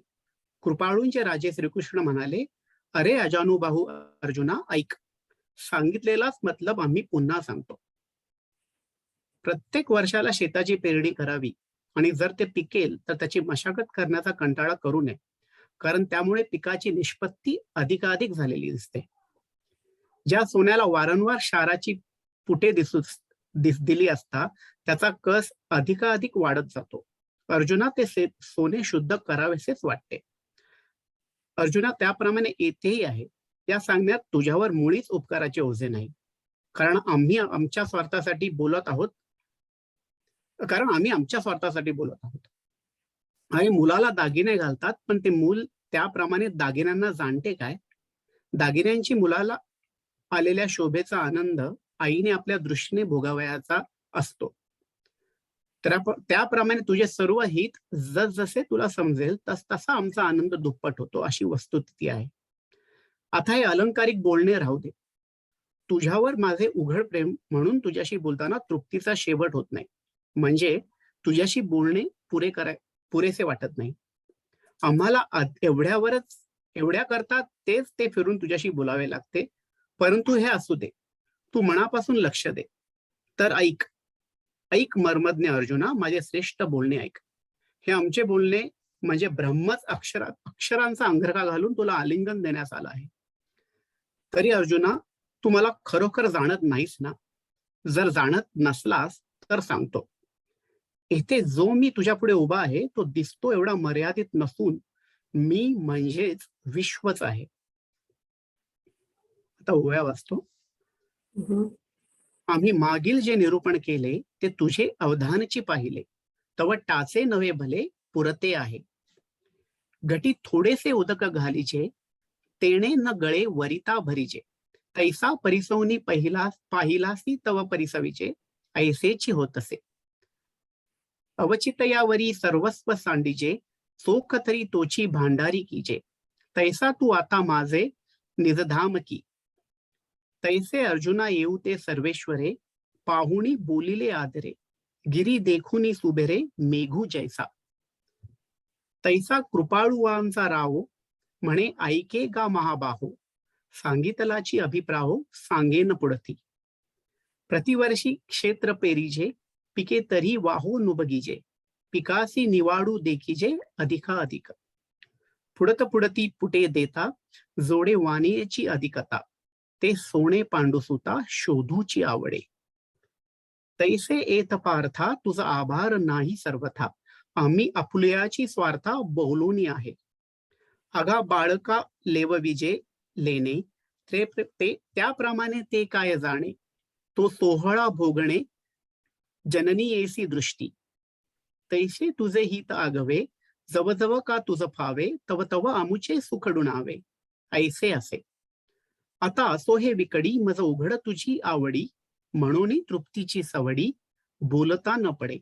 कृपाळूंचे राजे श्रीकृष्ण म्हणाले, अरे अजानुबाहू अर्जुना, ऐक, सांगितलेलाच मतलब आम्ही पुन्हा सांगतो. प्रत्येक वर्षाला शेताची पेरणी करावी आणि जर ते पिकेल तर त्याची मशागत करण्याचा कंटाळा करू नये, कारण त्यामुळे पिकाची निष्पत्ती अधिकाधिक झालेली दिसते. ज्या सोन्याला वारंवार क्षाराची पुटे दिली असता त्याचा कस अधिकाधिक वाढत जातो. अर्जुना, ते सोने शुद्ध करावेसेच वाटते. अर्जुना, त्याप्रमाणे येथेही आहे. या सांगण्यात तुझ्यावर मुळीच उपकाराचे ओझे नाही, कारण आम्ही आमच्या स्वार्थासाठी बोलत आहोत आणि मुलाला दागिने घालतात, पण ते मूल त्याप्रमाणे दागिन्यांना जाणते काय? दागिन्यांची मुलाला आलेल्या शोभेचा आनंद आईने आपल्या दृष्टीने भोगावयाचा असतो. त्याप्रमाणे तुझे सर्व हित जसजसे तुला समजेल तसा आमचा आनंद दुप्पट होतो, अशी वस्तुस्थिती आहे. आता हे अलंकारिक बोलणे राहू दे. तुझ्यावर माझे उघड प्रेम म्हणून तुझ्याशी बोलताना तृप्तीचा शेवट होत नाही. म्हणजे तुझ्याशी बोलणे पुरेसे वाटत नाही. आम्हाला एवढ्या करता तेच ते फिरून तुझ्याशी बोलावे लागते. परंतु हे असू दे, तू मनापासून लक्ष दे. तर ऐक मर्मज्ञ अर्जुना, माझे श्रेष्ठ बोलणे ऐक. हे आमचे बोलणे म्हणजे ब्रह्मच अक्षरांचा अंगरखा घालून तुला आलिंगन देण्यास आला आहे. तरी अर्जुना, तू मला खरोखर जाणत नाहीस ना? जर जाणत नसलास तर सांगतो. इथे जो मी तुझ्या पुढे उभा आहे तो दिसतो एवढा मर्यादित नसून मी म्हणजेच विश्वच आहे. आता ओव्या वाचतो. आम्ही मागील जे निरूपण केले ते तुझे अवधानची पाहिले, तव टाचे नवे भले पुरते आहे. घटी थोडेसे उदक घालीचे, तेणे न गळे वरिता भरीचे. तैसा परिसवनी पाहिलासी तव परिसवीचे, ऐसेची होतसे. अवचितयावरी सर्वस्व सांडीचे, सोख तरी तोची भांडारी कीजे. तैसा तू आता माझे निजधाम की. तैसे अर्जुना येऊ ते सर्वेश्वरे, पाहुणी बोलिले आदरे. गिरी देखुनी सुबेरे मेघू जैसा. तैसा कृपाळुवांचा राहो, म्हणे ऐके गा महाबाहो. सांगितलाची अभिप्राहो, सांगेन पुढती. प्रतिवर्षी क्षेत्र पेरीजे, पिके तरी वाहो नुबगीजे. पिकासी निवाडू देखीजे अधिका अधिक. पुढती पुटे देता, जोडे वाणीची अधिकता. ते सोने पांडुसुता शोधूची आवडे. तैसे येत पार्था, तुझा आभार नाही सर्वथा. आम्ही आपुलयाची स्वार्था बोलूनी आहे. अगा बाळका लेवविजे लेणे, त्याप्रमाणे ते काय जाणे. तो सोहळा भोगणे जननी येसी दृष्टी. तैसे तुझे हित आगवे, जवजव का तुझ फावे. तव तव आमुचे सुख डुणावे. ऐसे असे. आता असो हे विकडी, मज उघड तुझी आवडी. म्हणून तृप्तीची सवडी, बोलता न पडे.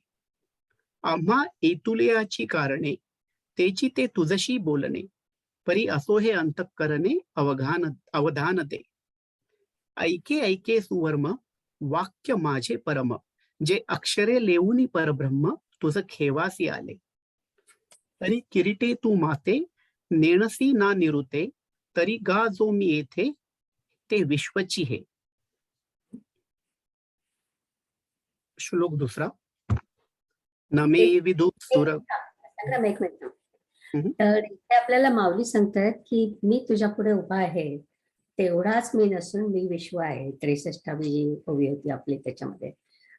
आम्हा एतुलयाची कारणे, तेची ते तुझशी बोलणे. परी असो हे अंतःकरणे, अवधान दे. ऐके ऐके सुवर्म, वाक्य माझे परम. जे अक्षरे लेऊनी परब्रह्म, तुझ खेवासी आले. तरी किरीटे तू माते, नेणसी ना निरुते. तरी गा जो मी येथे, ते विश्वची हे. श्लोक दुसरा. नमे विदु सुर. एक मिनिट. तर इथे आपल्याला माऊली सांगतात की मी तुझ्या पुढे उभा आहे, तेवढाच मी नसून मी विश्व आहे. 63वी ओवी होती आपली त्याच्यामध्ये.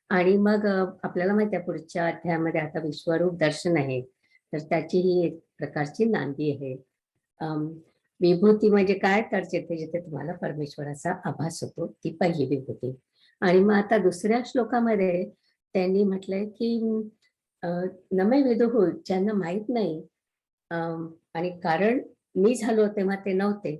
आणि मग आपल्याला माहिती आहे पुढच्या अध्यायामध्ये आता विश्वरूप दर्शन आहे, तर त्याची ही एक प्रकारची नांदी आहे. विभूती म्हणजे काय, तर जिथे जिथे तुम्हाला परमेश्वराचा आभास होतो, ती पहिली विभूती. आणि मग आता दुसऱ्या श्लोकामध्ये त्यांनी म्हटलंय की नमे विदुहू, ज्यांना माहित नाही आणि कारण मी झालो तेव्हा ते नव्हते,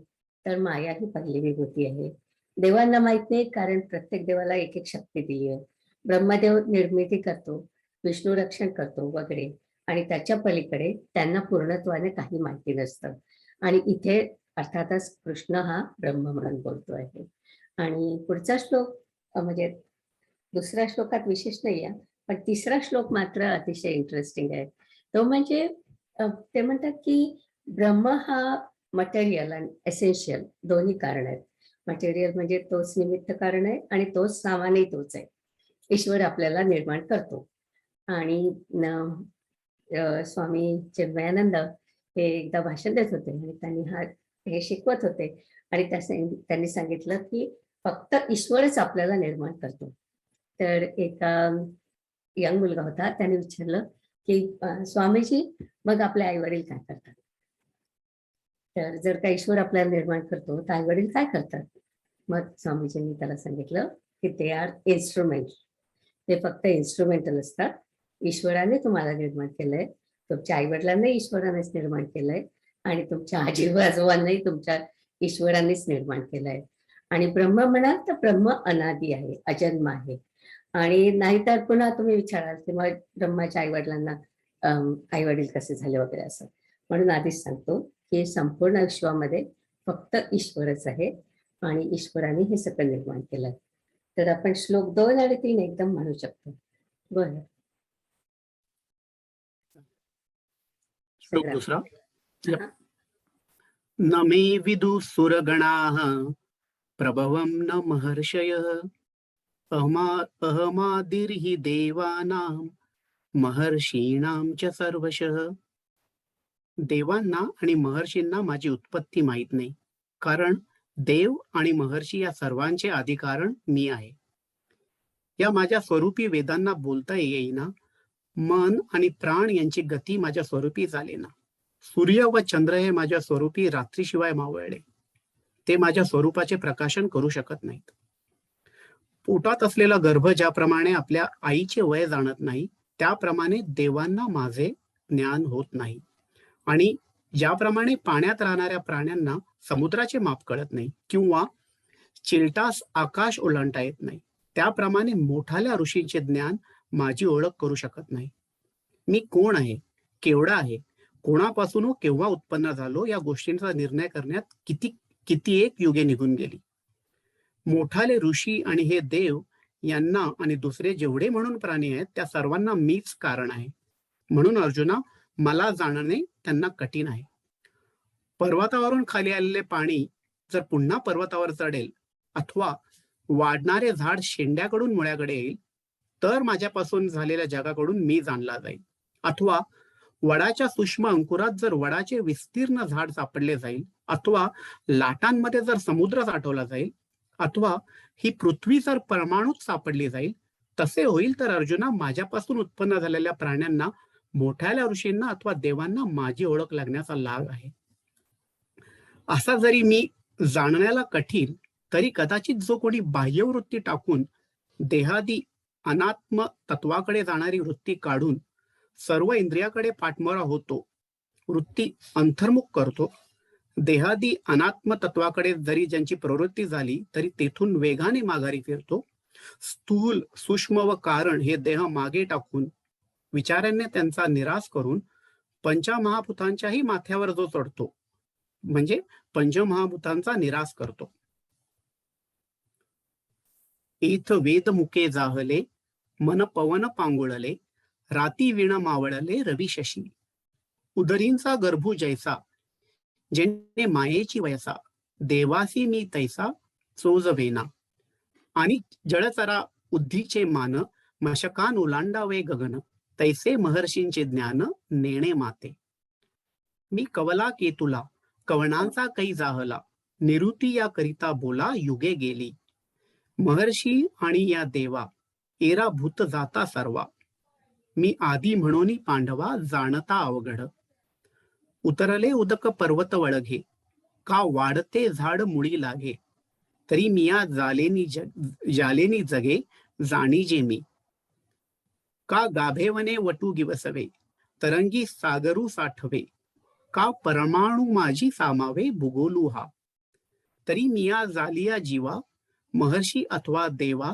तर माया ही पहिली विभूती आहे. देवांना माहित नाही, कारण प्रत्येक देवाला एक एक शक्ती दिली आहे. ब्रह्मदेव निर्मिती करतो, विष्णू रक्षण करतो वगैरे, आणि त्याच्या पलीकडे त्यांना पूर्णत्वाने काही माहिती नसतं. आणि इथे अर्थातच कृष्ण हा ब्रह्म म्हणून बोलतो आहे. आणि पुढचा श्लोक म्हणजे दुसऱ्या श्लोकात विशेष नाही आहे, पण तिसरा श्लोक मात्र अतिशय इंटरेस्टिंग आहे. तो म्हणजे ते म्हणतात की ब्रह्म हा मटेरियल आणि एसेन्शियल दोन्ही कारण आहेत. मटेरियल म्हणजे तोच निमित्त कारण आहे आणि तोच सामानही तोच आहे. ईश्वर आपल्याला निर्माण करतो. आणि स्वामी चिन्मयानंद हे एकदा भाषण देत होते आणि त्यांनी हे शिकवत होते. आणि त्यांनी सांगितलं की फक्त ईश्वरच आपल्याला निर्माण करतो. तर एका यंग मुलगा होता, त्याने विचारलं की स्वामीजी, मग आपले आई वडील काय करतात? तर जर का ईश्वर आपल्याला निर्माण करतो तर आई वडील काय करतात? मग स्वामीजींनी त्याला सांगितलं की ते आर इन्स्ट्रुमेंट. ते फक्त इन्स्ट्रुमेंटल असतात. ईश्वराने तुम्हाला निर्माण केलंय, तुमच्या आई वडिलांनाही ईश्वरानेच निर्माण केलंय आणि तुमच्या आजी आजोबांनाही तुमच्या ईश्वरानेच निर्माण केलंय. आणि ब्रह्म म्हणाल तर ब्रह्म अनादी आहे, अजन्म आहे. आणि नाहीतर पुन्हा तुम्ही विचाराल की मग ब्रह्माच्या आई वडिलांना आई वडील कसे झाले वगैरे असं. म्हणून आधीच सांगतो की संपूर्ण विश्वामध्ये फक्त ईश्वरच आहे आणि ईश्वराने हे सगळं निर्माण केलंय. तर आपण श्लोक 2 आणि 3 एकदम म्हणू शकतो. बरं. श्लोक दुसरा. हा. न मे विदु सुरगणाः प्रभवं न महर्षयः अहमादिर्हि देवानां महर्षीणां च सर्वशः. देवांना आणि महर्षींना माझी उत्पत्ती माहीत नाही, कारण देव आणि महर्षी या सर्वांचे आदिकारण मी आहे. या माझ्या स्वरूपी वेदांना बोलता येईना. मन आणि प्राण यांची गती माझ्या स्वरूपी झालेना. सूर्य व चंद्र हे माझ्या स्वरूपी रात्रीशिवाय मावळले. ते माझ्या स्वरूपाचे प्रकाशन करू शकत नाहीत. पोटात असलेला गर्भ ज्याप्रमाणे आपल्या आईचे वय जाणत नाही, त्याप्रमाणे देवांना माझे ज्ञान होत नाही. आणि ज्याप्रमाणे पाण्यात राहणाऱ्या प्राण्यांना समुद्राचे माप कळत नाही किंवा चिलटास आकाश ओलांडता येत नाही, त्याप्रमाणे मोठाल्या ऋषींचे ज्ञान माझी ओळख करू शकत नाही. मी कोण आहे, केवढा आहे, कोणापासून व केव्हा उत्पन्न झालो या गोष्टींचा निर्णय करण्यात किती एक युगे निघून गेली. मोठाले ऋषी आणि हे देव यांना आणि दुसरे जेवढे म्हणून प्राणी आहेत त्या सर्वांना मीच कारण आहे. म्हणून अर्जुना, मला जाणणे त्यांना कठीण आहे. पर्वतावरून खाली आलेले पाणी जर पुन्हा पर्वतावर चढेल अथवा वाढणारे झाड शेंड्याकडून मुळ्याकडे येईल, तर माझ्यापासून झालेल्या जगाकडून मी जाणला जाईल. अथवा वडाच्या सूक्ष्म अंकुरात जर वडाचे विस्तीर्ण झाड सापडले जाईल, अथवा लाटांमध्ये जर समुद्र साठवला जाईल, अथवा ही पृथ्वी जर परमाणूत सापडली जाईल, तसे होईल तर अर्जुना, माझ्यापासून उत्पन्न झालेल्या प्राण्यांना, मोठ्याल्या ऋषींना अथवा देवांना माझी ओळख लागण्याचा लाग आहे. असा जरी मी जाणण्याला कठीण, तरी कदाचित जो कोणी बाह्यवृत्ती टाकून देहादी अनात्म तत्वाकडे जाणारी वृत्ती काढून सर्व इंद्रियाकडे पाठमोरा होतो, वृत्ती अंतर्मुख करतो, देहादी अनात्म तत्वाकडे जरी ज्यांची प्रवृत्ती झाली तरी तेथून वेगाने माघारी फिरतो, स्थूल सूक्ष्म व कारण हे देह मागे टाकून विचारांनी त्यांचा निराश करून पंचमहाभूतांच्याही माथ्यावर जो चढतो, म्हणजे पंचमहाभूतांचा निराश करतो. इथ वेद मुके जाहले, मन पवन पांगुळले, राती विण मावळले रवी शशी. उदरींचा गर्भू जैसा, जेणे मायेची वयसा, देवासी मी तैसा चोज वेना. आणि जळचरा उद्धीचे मान, मशकान ओलांडावे गगन, तैसे महर्षींचे ज्ञान नेणे माते. मी कवला केतुला, कवणांचा कै जाहला, निरुती या करिता बोला युगे गेली. महर्षी आणि या देवा, एरा भूत जाता सर्वा, मी आदी म्हणून पांडवा जाणता अवघड. उतरले उदक पर्वत वळघे, का वाढते झाड मुळी लागे, तरी मिया जालेनी जगे जाणीजे मी. का गाभेवने वटू गिवसवे, तरंगी सागरू साठवे, का परमाणू माझी सामावे भूगोलू हा. तरी मिया जालिया जीवा, महर्षी अथवा देवा,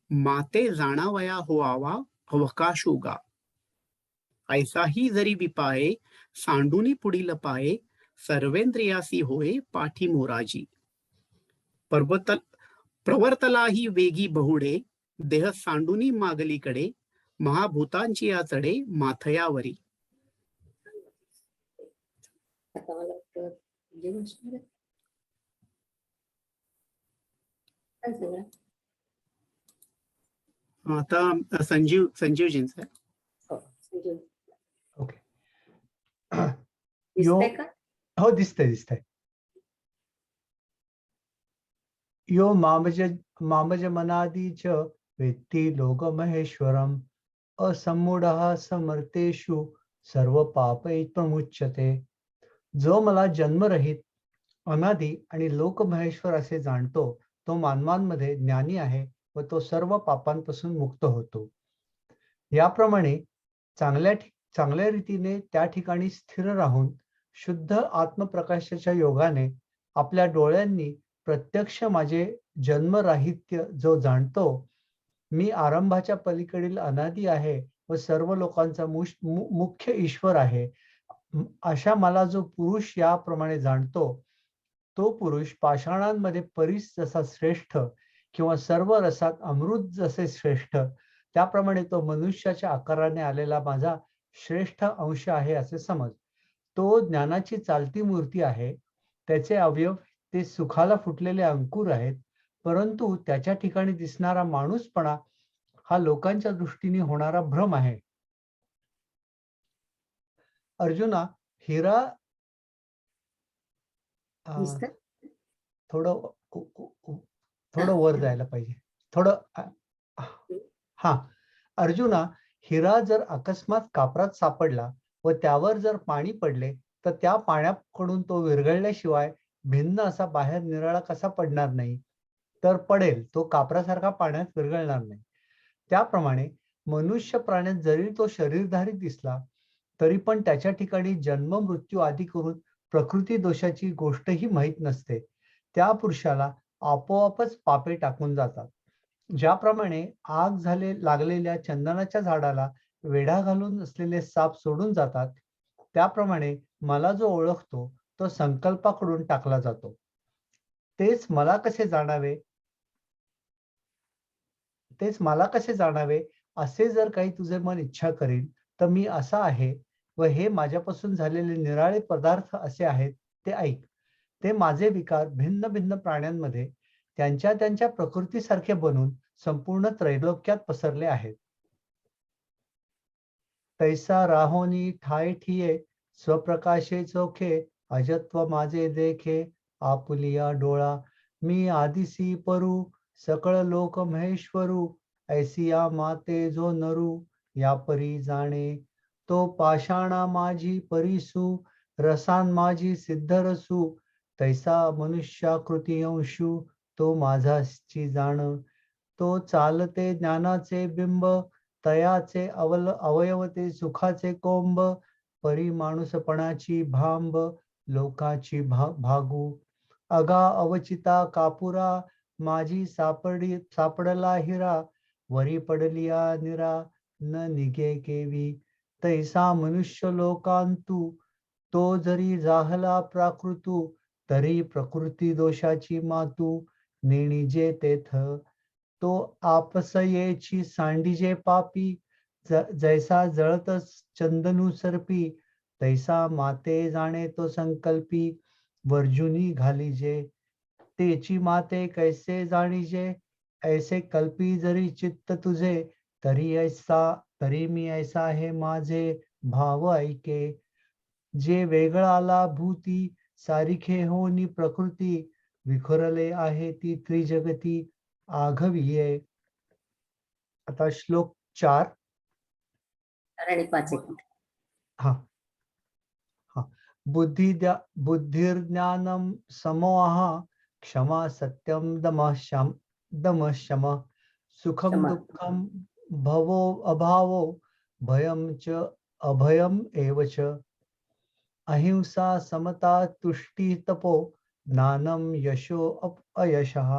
माते जाणावया होआवा अवकाशुगा. ऐसाही जरी विपाये, सांडूनी पुढील पाये, सर्वेंद्रियासी होय पाठी मोराजी. प्रवर्तलाही वेगी बहुडे, देह सांडूनी मागलीकडे, महाभूतांची या चढे माथयावरी. आता मला वाटतं जे गोष्ट काय सांगा. आता संजीवजींचा आहे. हो, संजीव. ओके. दिसतंय का? हो, दिसतंय. यो मामज मनादी च वेत्ती लोकमहेश्वरम, असम्मूढः समर्थेषु सर्व पापै प्रमुच्यते. जो मला जन्मरहित, अनादी आणि लोकमहेश्वर असे जाणतो, तो मानवांमध्ये ज्ञानी आहे व तो सर्व पापांपासून मुक्त होतो. याप्रमाणे चांगल्या रीतीने त्या ठिकाणी स्थिर राहून शुद्ध आत्मप्रकाशाच्या योगाने आपल्या डोळ्यांनी प्रत्यक्ष माझे जन्मराहित्य जो जाणतो, मी आरंभाच्या पलीकडील अनादी आहे व सर्व लोकांचा मुख्य ईश्वर आहे, अशा मला जो पुरुष याप्रमाणे जाणतो, तो पुरुष पाषाणांमध्ये परीस जसा श्रेष्ठ किंवा सर्व रसात अमृत जसे श्रेष्ठ, त्याप्रमाणे तो मनुष्याच्या आकाराने आलेला माझा श्रेष्ठ अंश आहे असे समज. तो ज्ञानाची चालती मूर्ती आहे. त्याचे अवयव ते सुखाला फुटलेले अंकुर आहेत, परंतु त्याच्या ठिकाणी दिसणारा माणूसपणा हा लोकांच्या दृष्टीने होणारा भ्रम आहे. अर्जुना, हिरा दिसतं? थोडं वर जायला पाहिजे. हा, अर्जुना, हिरा जर अकस्मात कापरात सापडला व त्यावर जर पाणी पडले तर त्या पाण्याकडून तो विरघळल्याशिवाय भिन्न असा बाहेर निराळा कसा पडणार नाही? तर पडेल, तो कापरासारखा पाण्यात विरघळणार नाही. त्याप्रमाणे मनुष्य प्राण्यात जरी तो शरीरधारी दिसला तरी पण त्याच्या ठिकाणी जन्म मृत्यू आदी करून प्रकृती दोषाची गोष्टही माहीत नसते. त्या पुरुषाला आपोआपच पापे टाकून जातात. ज्याप्रमाणे आग लागलेल्या चंदनाच्या झाडाला वेढा घालून असलेले साप सोडून जातात, त्याप्रमाणे मला जो ओळखतो तो संकल्पाकडून टाकला जातो. तेच मला कसे जाणावे असे जर काही तुझे मन इच्छा करील तर मी असा आहे व हे माझ्यापासून झालेले निराळे पदार्थ असे आहेत ते ऐक. ते माझे विकार भिन्न भिन्न प्राण्यांमध्ये त्यांच्या त्यांच्या प्रकृतीसारखे बनून संपूर्ण त्रैलोक्यात पसरले आहेत. तैसा राहोनी ठाय ठिये स्वप्रकाशे चोखे अजत्व माझे देखे आपुलिया डोळा मी आदिसी परू सकळ लोक महेश्वरू ऐसिया माते जो नरू या परी जाणे तो पाषाणा माझी परिसू रसान माझी सिद्धरसू तैसा मनुष्याकृती अंशू तो माझाची जाण तो चालते ज्ञानाचे बिंब तयाचे अवयवते सुखाचे कोंब परी माणूसपणाची भांब लोकाची भागू अगा अवचिता कापुरा माझी सापडला हिरा वरी पडलिया निरा न निघे केवी तैसा मनुष्य लोकांतू तो जरी जाहला प्राकृतू तरी प्रकृती दोषाची मातू नेणीजे तेथ तो आपसयेची सांडीजे पापी जैसा जळत चंदनू सर्पी तैसा माते जाणे तो संकल्पी वर्जुनी घालीजे तेची माते कैसे जाणीजे ऐसे कल्पी जरी चित्त तुझे तरी मी ऐसा हे माझे भाव ऐके जे वेगळाला भूती सारिखे होनी प्रकृती विखुरले आहे ती त्रिजगती आघविये. आता श्लोक 4 आणि 5 हा बुद्धिर्ज्ञानम समोह क्षमा सत्यम दम शम सुखम दुःखम भवो अभावो भयम च अभयम एव च अहिंसा समता तुष्टि तपो ज्ञानम यशो अयशः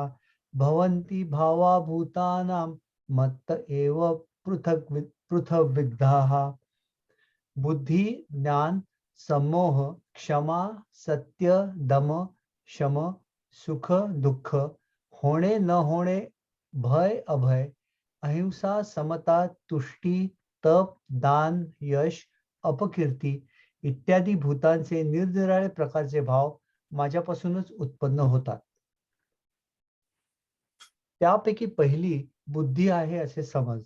भवन्ति भावा भूतानां मत्त एव पृथग्विद्धाः. बुद्धि, ज्ञान, समोह, क्षमा, सत्य, दम, शम, सुख, दुःख, होणे न होणे, भय, अभय, अहिंसा, समता, तुष्टी, तप, दान, यश, अपकीर्ती इत्यादी भूतांचे निरनिराळे प्रकारचे भाव माझ्यापासूनच उत्पन्न होतात. त्यापैकी पहिली बुद्धी आहे असे समज.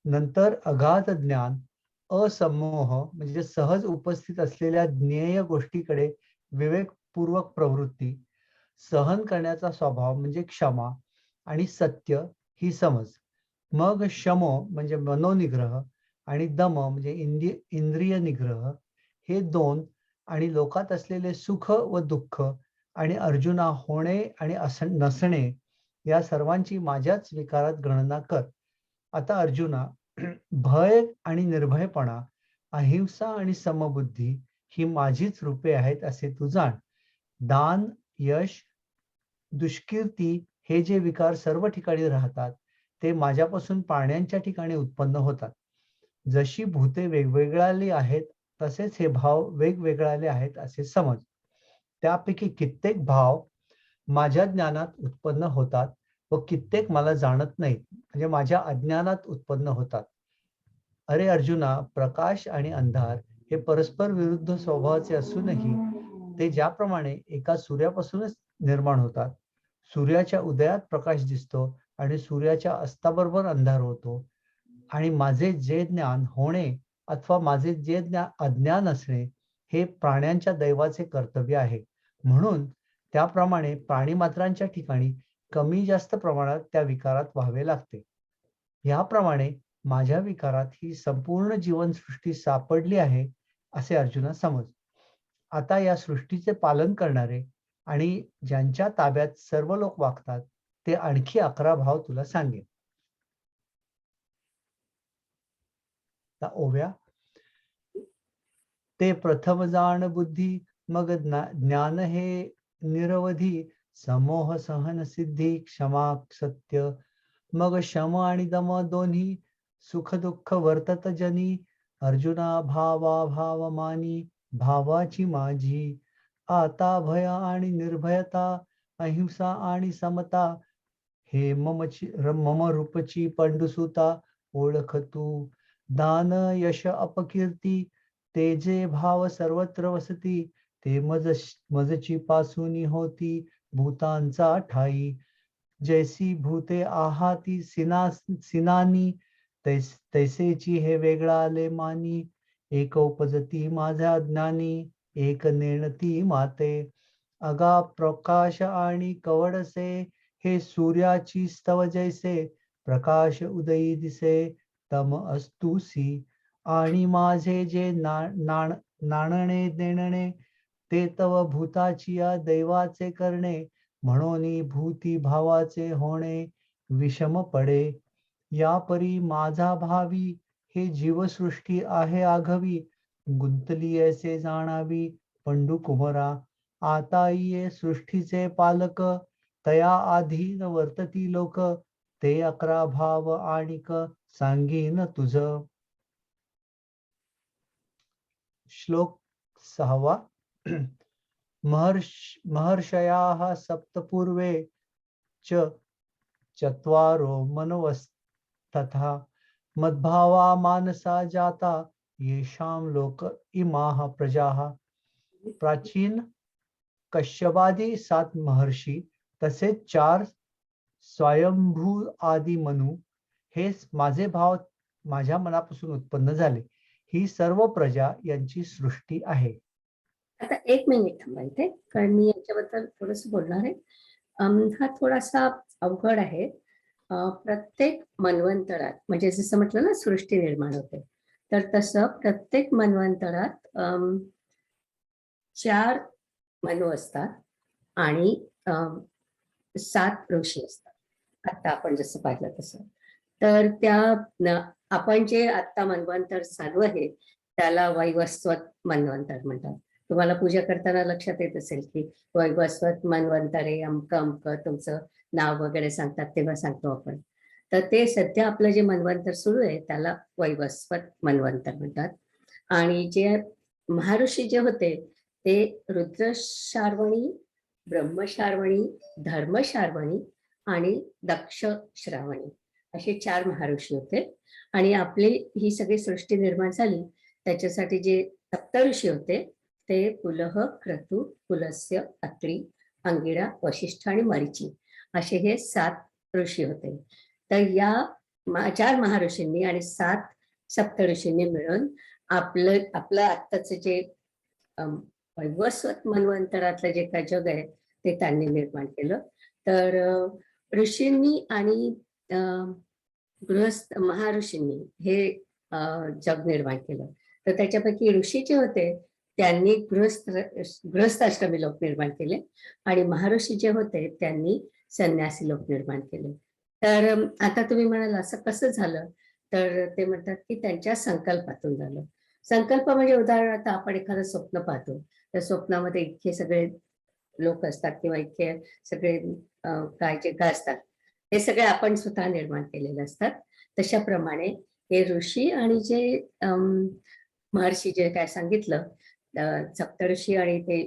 नंतर अगाध ज्ञान, असमोह म्हणजे सहज उपस्थित असलेल्या ज्ञेय गोष्टीकडे विवेकपूर्वक प्रवृत्ती, सहन करण्याचा स्वभाव म्हणजे क्षमा आणि सत्य ही समज. मग शमो म्हणजे मनोनिग्रह आणि दम म्हणजे इंद्रिय निग्रह हे दोन आणि लोकात असलेले सुख व दुःख आणि अर्जुना होणे आणि नसणे या सर्वांची माझ्याच विकारात गणना कर. आता अर्जुना, भय आणि निर्भयपणा, अहिंसा आणि समबुद्धी ही माझीच रूपे आहेत असे तू जाण. दान, यश, दुष्कीर्ती हे जे विकार सर्व ठिकाणी राहतात ते माझ्यापासून प्राण्यांच्या ठिकाणी उत्पन्न होतात. जशी भूते वेगवेगळ्याली आहेत तसेच हे भाव वेगवेगळ्याले आहेत असे समज. त्यापैकी कित्येक भाव माझ्या ज्ञानात उत्पन्न होतात व कित्येक मला जाणत नाहीत, म्हणजे माझ्या अज्ञानात उत्पन्न होतात. अरे अर्जुना, प्रकाश आणि अंधार हे परस्पर विरुद्ध स्वभावाचे असूनही ते ज्याप्रमाणे एका सूर्यापासूनच निर्माण होतात, सूर्याच्या उदयात प्रकाश दिसतो आणि सूर्याच्या अस्ताबरोबर अंधार होतो, आणि माझे जे ज्ञान होणे अथवा माझे जे अज्ञान असणे हे प्राण्यांच्या दैवाचे कर्तव्य आहे. म्हणून त्याप्रमाणे प्राणीमात्रांच्या ठिकाणी कमी जास्त प्रमाणात त्या विकारात व्हावे लागते. याप्रमाणे माझ्या विकारात ही संपूर्ण जीवनसृष्टी सापडली आहे असे अर्जुना समज. आता या सृष्टीचे पालन करणारे आणि ज्यांच्या ताब्यात सर्व लोक वागतात ते आणखी 11 भाव तुला सांगेन. ओव्या. ते प्रथम जाण बुद्धी, मग ज्ञान हे निरवधी, समोह सहन सिद्धी, क्षमा सत्य, मग शम आणि दम दोन्ही, सुख दुःख वर्तत जनी, अर्जुना भावा भाव मानी, भावाची माझी, आता भय आणि निर्भयता, अहिंसा आणि समता, हे मम रूपची पंडुसुता, ओळख तू, दान यश अपकीर्ती, ते जे भाव सर्वत्र वसती, ते मजची पासूनी होती, भूतांचा ठाई, जैसी भूते आहाती सिनानी, तैसेची हे वेगळाले मानी, एक उपजती माझ्या ज्ञानी, एक नेणती माते, अगा प्रकाश आणि कवडसे, हे सूर्याची स्तव जैसे, प्रकाश उदयी दिसे, तम अस्तुसी, आणि माझे जे नाणणे देणणे, ते तव भूताची या दैवाचे करणे, म्हणून भूती भावाचे होणे विषम पडे. या परी माझा भावी, हे जीवसृष्टी आहे आघवी, गुंतली ऐसे जाणावी पंडू कुमरा, आता ये सृष्टीचे पालक, तया अधीन वर्तती लोक, ते 11 भाव आणिक सांगीन तुझ. श्लोक 6. महर्षयाः सप्तपूर्वे च चत्वारो मनवस्तथा, मद्भावा मानसा जाता, येषां लोक इमाः प्रजाः. प्राचीन कश्यपादी 7 महर्षी तसेच 4 स्वयंभू आदी मनु, हे माझे भाव माझ्या मनापासून उत्पन्न झाले. ही सर्व प्रजा यांची सृष्टी आहे. आता 1 मिनिट थांबा इथे, कारण मी याच्याबद्दल थोडस बोलणार आहे. हा थोडासा अवघड आहे. प्रत्येक मन्वंतरात, म्हणजे जसं म्हटलं ना सृष्टी निर्माण होते, तर तसं प्रत्येक मन्वंतरात 4 मनु असतात आणि 7 ऋषी असतात. आता आपण जसं पाहिलं तसं. तर त्या आपण जे आता मन्वंतर चालू आहे त्याला वैवस्वत मन्वंतर म्हणतात. तुम्हाला पूजा करताना लक्षात येत असेल की वैवस्वत मन्वंतरे अमक अमक तुमचं नाव वगैरे सांगतात तेव्हा सांगतो आपण. तर ते सध्या आपलं जे मन्वंतर सुरू आहे त्याला वैवस्वत मन्वंतर म्हणतात. आणि जे महर्षी जे होते ते रुद्रशार्वणी, ब्रह्मशार्वणी, धर्मशार्वणी आणि दक्ष श्रावणी असे 4 महर्षी होते. आणि आपली ही सगळी सृष्टी निर्माण झाली त्याच्यासाठी जे सप्तऋषी होते ते पुलह, क्रतु, पुलस्य, अत्री, अंगिरा, वशिष्ठ आणि मरीची असे हे 7 ऋषी होते. तर या 4 महर्षींनी आणि 7 सप्तऋषींनी मिळून आपलं आत्ताच जे वैवस्वत मन्वंतरातलं जे काय जग आहे ते त्यांनी निर्माण केलं. तर ऋषींनी आणि गृहस्थ महर्षींनी हे जग निर्माण केलं. तर त्याच्यापैकी ऋषी जे होते त्यांनी गृहस्थाश्रमी लोक निर्माण केले आणि महर्षी जे होते त्यांनी संन्यासी लोक निर्माण केले. तर आता तुम्ही म्हणाल असं कसं झालं, तर ते म्हणतात की त्यांच्या संकल्पातून झालं. संकल्प म्हणजे उदाहरणार्थ आपण एखादं स्वप्न पाहतो, त्या स्वप्नामध्ये इतके सगळे लोक असतात किंवा इतके सगळे काय जे काय असतात हे सगळे आपण स्वतः निर्माण केलेले असतात. तशाप्रमाणे हे ऋषी आणि जे महर्षी जे काय सांगितलं, सप्तऋषी आणि ते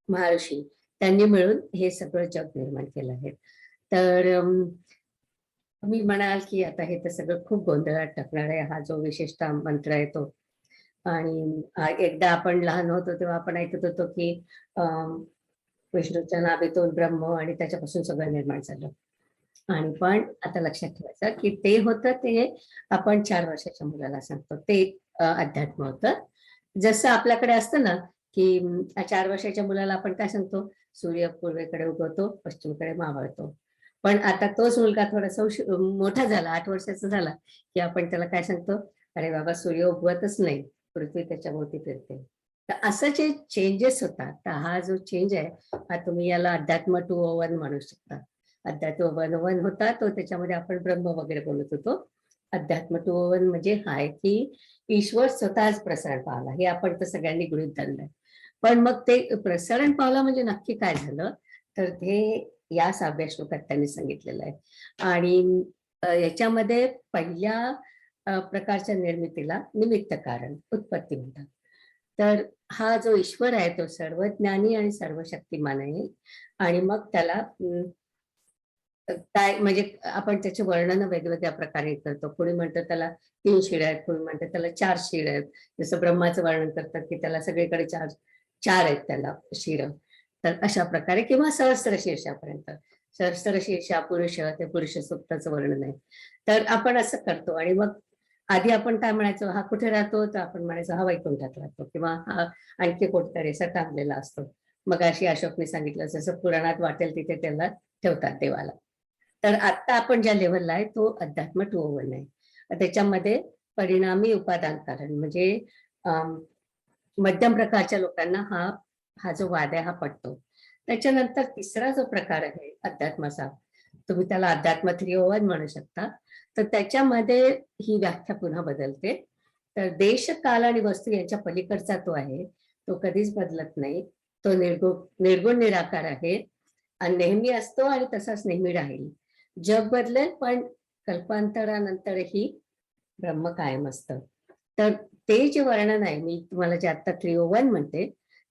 महर्षी त्यांनी मिळून हे सगळं जग निर्माण केलं आहे. तर तुम्ही म्हणाल की आता हे तर सगळं खूप गोंधळात टाकणार आहे, हा जो विशेषतः मंत्र आहे तो. आणि एकदा आपण लहान होतो तेव्हा आपण ऐकत होतो की विष्णूच्या नाभीतून ब्रह्म आणि त्याच्यापासून सगळं निर्माण झालं. आणि पण आता लक्षात ठेवायचं की ते होतं ते आपण 4 वर्षाच्या मुलाला सांगतो, ते अध्यात्म होतं. जसं आपल्याकडे असतं ना की 4 वर्षाच्या मुलाला आपण काय सांगतो, सूर्य पूर्वेकडे उगवतो, पश्चिमेकडे मावळतो. पण आता तोच मुलगा थोडासा मोठा झाला, 8 वर्षाचा झाला की आपण त्याला काय सांगतो, अरे बाबा सूर्य उगवतच नाही, पृथ्वी त्याच्या भोवती फिरते. तर असं जे चेंजेस होतात, तर हा जो चेंज आहे हा तुम्ही याला अध्यात्म 201 म्हणू शकता. अध्यात्म 101 होता तो, त्याच्यामध्ये आपण ब्रह्म वगैरे बोलत होतो. अध्यात्म 201 म्हणजे हाय की ईश्वर स्वतःच प्रसारण पावला, हे आपण तर सगळ्यांनी गृहीत धरलंय. पण मग ते प्रसारण पावला म्हणजे नक्की काय झालं, तर ते या 6व्या श्लोकात त्यांनी सांगितलेलं आहे. आणि याच्यामध्ये पहिल्या प्रकारच्या निर्मितीला निमित्त कारण उत्पत्ती म्हणतात. तर हा जो ईश्वर आहे तो सर्वज्ञानी आणि सर्वशक्तिमान आहे. आणि मग त्याला काय म्हणजे आपण त्याचे वर्णन वेगवेगळ्या प्रकारे करतो. कोणी म्हणतं त्याला 3 शिड आहेत, कोणी म्हणतं त्याला 4 शिड आहेत. जसं ब्रह्माचं वर्णन करतात की त्याला सगळीकडे 4 आहेत त्याला शिड. तर अशा प्रकारे किंवा सहस्त्र शीर्षापर्यंत. सहस्त्र शीर्षा पुरुष, ते पुरुष सूक्ताचं वर्णन आहे. तर आपण असं करतो आणि मग आधी आपण काय म्हणायचो, हा कुठे राहतो, तर आपण म्हणायचो हा वैकुंठात राहतो किंवा हा आणखी कुठेतरी असा थांबलेला असतो. मग अशी अशोकने सांगितलं जसं पुराणात वाटेल तिथे त्याला ठेवतात देवाला. तर आता आपण ज्या लेव्हलला आहे तो अध्यात्म 201 आहे. त्याच्यामध्ये परिणामी उपादान कारण म्हणजे मध्यम प्रकारच्या लोकांना हा जो वाद आहे हा पटतो. त्याच्यानंतर तिसरा जो प्रकार आहे अध्यात्माचा, तुम्ही त्याला अध्यात्म 301 म्हणू शकता. तर त्याच्यामध्ये ही व्याख्या पुन्हा बदलते. तर देश, काल आणि वस्तू यांच्या पलीकडचा तो आहे, तो कधीच बदलत नाही. तो निर्गुण निराकार आहे आणि नेहमी असतो आणि तसाच नेहमी राहील. जग बदलेल पण कल्पांतरानंतरही ब्रह्म कायम असतं. तर ते जे वर्णन आहे, मी तुम्हाला जे आता 301 म्हणते,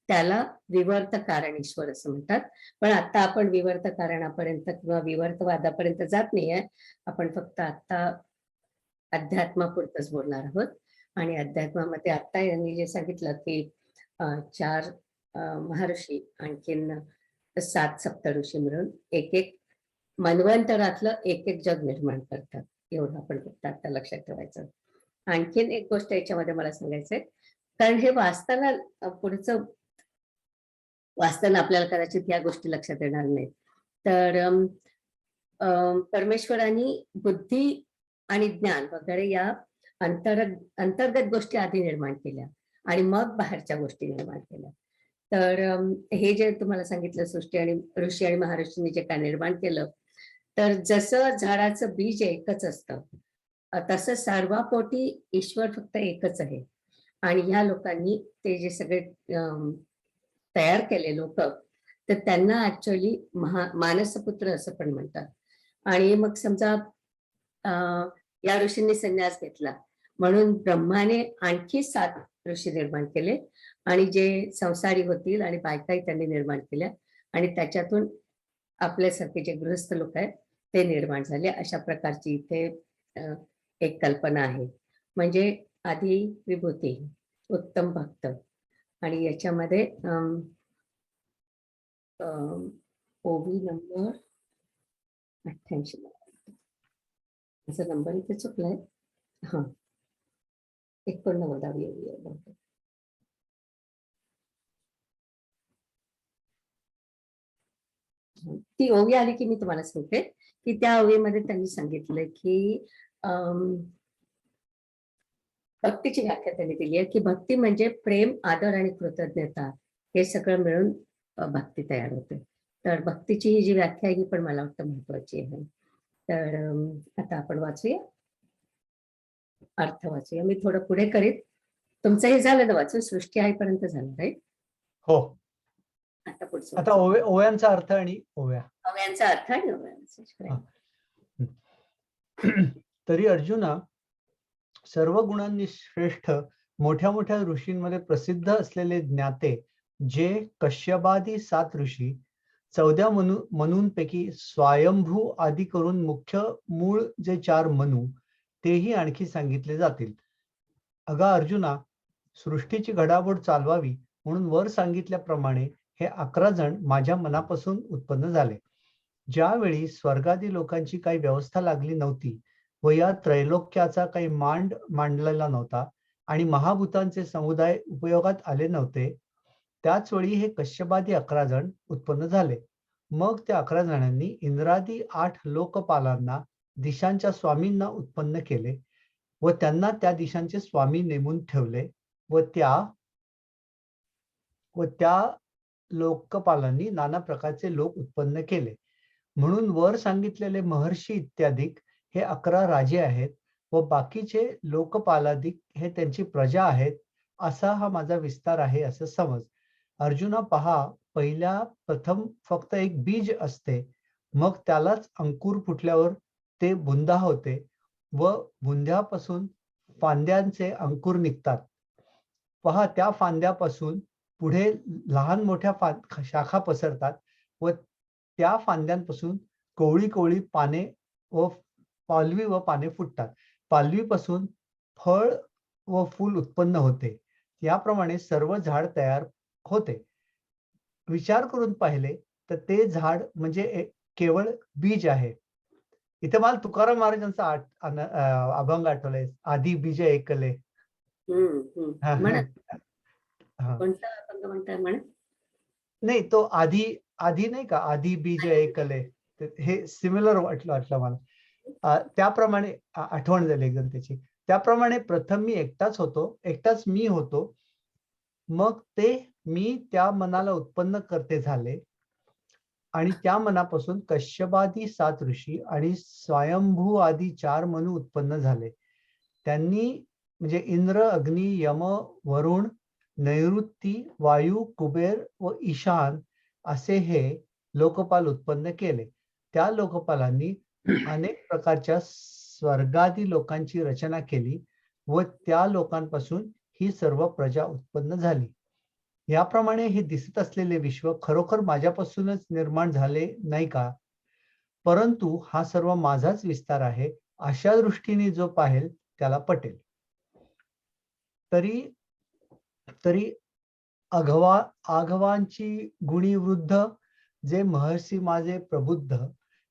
त्याला विवर्त कारण ईश्वर असं म्हणतात. पण आता आपण विवर्त कारणापर्यंत किंवा विवर्तवादापर्यंत जात नाहीये. आपण फक्त आता अध्यात्मापुरतच बोलणार आहोत. आणि अध्यात्मामध्ये आता यांनी जे सांगितलं की 4 महर्षी आणखीन 7 सप्तऋषी मिळून एक मन्वंतरातलं एक जग निर्माण करतात. एवढं आपण फक्त आता लक्षात ठेवायचं. आणखीन एक गोष्ट याच्यामध्ये मला सांगायचंय, कारण हे पुढचं वाचताना आपल्याला कदाचित या गोष्टी लक्षात येणार नाहीत. तर परमेश्वरांनी बुद्धी आणि ज्ञान वगैरे या अंतर्गत गोष्टी आधी निर्माण केल्या आणि मग बाहेरच्या गोष्टी निर्माण केल्या. तर हे जे तुम्हाला सांगितलं सृष्टी आणि ऋषी आणि महर्षींनी जे काय निर्माण केलं, तर जसं झाडाचं बीज एकच असतं, तसं सर्वापोटी ईश्वर फक्त एकच आहे. आणि ह्या लोकांनी ते जे सगळे तयार केले लोक, तर त्यांना ऍक्च्युअली मानसपुत्र असं पण म्हणतात. आणि मग समजा या ऋषींनी संन्यास घेतला म्हणून ब्रह्माने आणखी 7 ऋषी निर्माण केले आणि जे संसारी होतील आणि बायकाही त्यांनी निर्माण केल्या आणि त्याच्यातून आपल्यासारखे जे गृहस्थ लोक आहेत ते निर्माण झाले. अशा प्रकारची इथे एक कल्पना आहे. म्हणजे आधी विभूती, उत्तम भक्त आणि याच्यामध्ये ओवी नंबर 88, माझा नंबर इथे चुकलाय. हा 89वी ओवी आहे. ती ओवी आली की मी तुम्हाला सांगते की त्या ओवीमध्ये त्यांनी सांगितलं की भक्तीची व्याख्या त्यांनी दिली आहे की भक्ती म्हणजे प्रेम, आदर आणि कृतज्ञता हे सगळं मिळून भक्ती तयार होते. तर भक्तीची ही जी व्याख्या आहे ही पण मला वाटतं महत्वाची आहे. तर आता आपण वाचूया, अर्थ वाचूया. मी थोडं पुढे करीत. तुमचं हे झालं ना वाचून, सृष्टी आहेपर्यंत झालं राईट? हो. आता पुढचं आता वाचूया. ओव्यांचा अर्थ आणि ओव्या. ओव्यांचा अर्थ आणि ओव्यांचा हा. correct. तरी अर्जुना, सर्व गुणांनी श्रेष्ठ मोठ्या मोठ्या ऋषींमध्ये प्रसिद्ध असलेले ज्ञाते जे कश्यपादी 7 ऋषी 14 मनूंपैकी स्वयंभू आदी करून मुख्य मूळ जे 4 मनू तेही आणखी सांगितले जातील. अगा अर्जुना, सृष्टीची घडामोड चालवावी म्हणून वर सांगितल्याप्रमाणे हे 11 जण माझ्या मनापासून उत्पन्न झाले. ज्यावेळी स्वर्गादी लोकांची काही व्यवस्था लागली नव्हती व या त्रैलोक्याचा काही मांडलेला नव्हता आणि महाभूतांचे समुदाय उपयोगात आले नव्हते, त्याच वेळी हे कश्यपादी 11 जण उत्पन्न झाले. मग त्या 11 जणांनी इंद्रादी 8 लोकपालांना, दिशांच्या स्वामींना उत्पन्न केले व त्यांना त्या दिशांचे स्वामी नेमून ठेवले व त्या लोकपालांनी नाना प्रकारचे लोक उत्पन्न केले. म्हणून वर सांगितलेले महर्षी इत्यादिक हे 11 राजे आहेत व बाकीचे लोकपालादिक हे त्यांची प्रजा आहेत. असा हा माझा विस्तार आहे असं समज. अर्जुना पहा, प्रथम फक्त एक बीज असते, मग त्यालाच अंकुर फुटल्यावर ते बुंदा होते व बुंद्यापासून फांद्यांचे अंकुर निघतात. पहा, त्या फांद्यापासून पुढे लहान मोठ्या शाखा पसरतात व त्या फांद्यांपासून कोवळी कोवळी पाने व पालवी व पाने फुटतात. पालवीपासून फळ व फूल उत्पन्न होते. याप्रमाणे सर्व झाड तयार होते. विचार करून पाहिले तर ते झाड म्हणजे केवळ बीज आहे. इथे मला तुकाराम महाराजांचा अभंग आठवलाय, आधी बीज ऐकले. म्हणा. कोणता अभंग म्हणताय म्हणा? नाही, तो आधी नाही का, आधी बीज ऐकले, हे सिमिलर वाटलं मला. त्याप्रमाणे आठवण झाली एकदम त्याची. त्याप्रमाणे प्रथम मी एकटाच मी होतो. मग ते मी त्या मनाला उत्पन्न करते झाले आणि त्या मनापासून कश्यपादी 7 ऋषी आणि स्वयंभू आदी 4 मनू उत्पन्न झाले. त्यांनी म्हणजे इंद्र, अग्नी, यम, वरुण, नैऋत्ती, वायू, कुबेर व ईशान असे हे लोकपाल उत्पन्न केले. त्या लोकपालांनी अनेक प्रकारच्या स्वर्गादी लोकांची रचना केली व त्या लोकांपासून ही सर्व प्रजा उत्पन्न झाली. याप्रमाणे हे दिसत असलेले विश्व खरोखर माझ्यापासूनच निर्माण झाले नाही का? परंतु हा सर्व माझाच विस्तार आहे, अशा दृष्टीने जो पाहेल त्याला पटेल. तरी आघवांची गुणी वृद्ध जे महर्षी माझे प्रबुद्ध,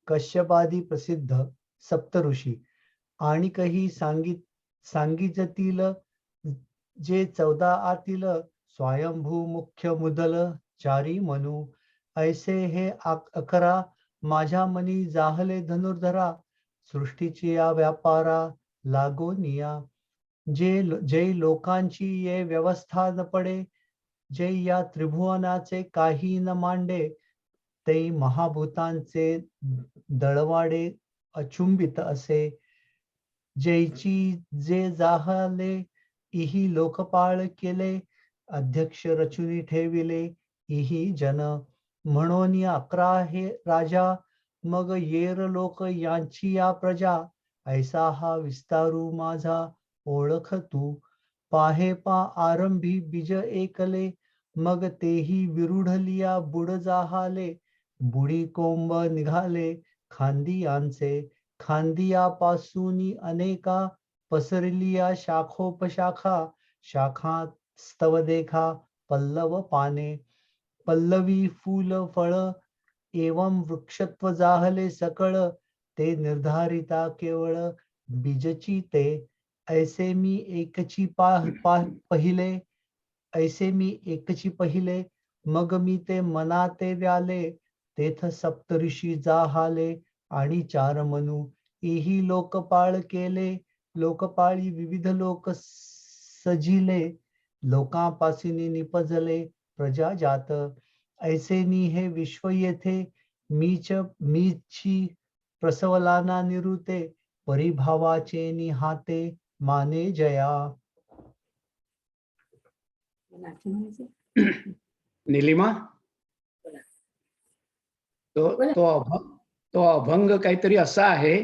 कश्यपादी प्रसिद्ध सप्तऋषी आणि काही सांगिततील जे 14 आतील स्वयंभू मुख्य मुदल 4 मनू, ऐसे हे 11 माझ्या मनी जाहले धनुर्धरा, सृष्टीची या व्यापारा लागोनिया. जे लोकांची ये व्यवस्था न पडे, जे या त्रिभुवनाचे काही न मांडे, ते महाभूतांचे दळवाडे अचुंबित असे. जैची जे जाहले इही लोकपाळ केले, अध्यक्ष रचुनी ठेविले इही जन. म्हणून या 11 हे राजा, मग येर लोक यांची या प्रजा, ऐसा हा विस्तारू माझा ओळख तू. पाहे आरंभी बीज एकले, मग तेही विरुढलिया बुड जाहाले. बुडी कोंब निघाले खांदियांचे, खांदियापासून अनेका पसरलिया शाखोपशाखा. शाखा स्तव देखा पल्लव पाने, पल्लवी फूल फळ, एवं वृक्षत्व जाहले सकळ. ते निर्धारिता केवळ बीजची ते, ऐसे मी एकची पहिले. मग मी ते मनाते व्याले, तेथ सप्तऋषी जाहाले आणि 4 मनू इही लोकपाळ केले. लोकपाळी विविध लोक सजिले लोकांपासिनी निपजले प्रजा जात ऐसेनी हे विश्व येथे मीची प्रसवलाना निरुते परिभावाचे निहाते माने जया. मला आणखी म्हणायचं? निलिमा बोला. तो बोला. तो अभंग तो अभंग काहीतरी असा आहे.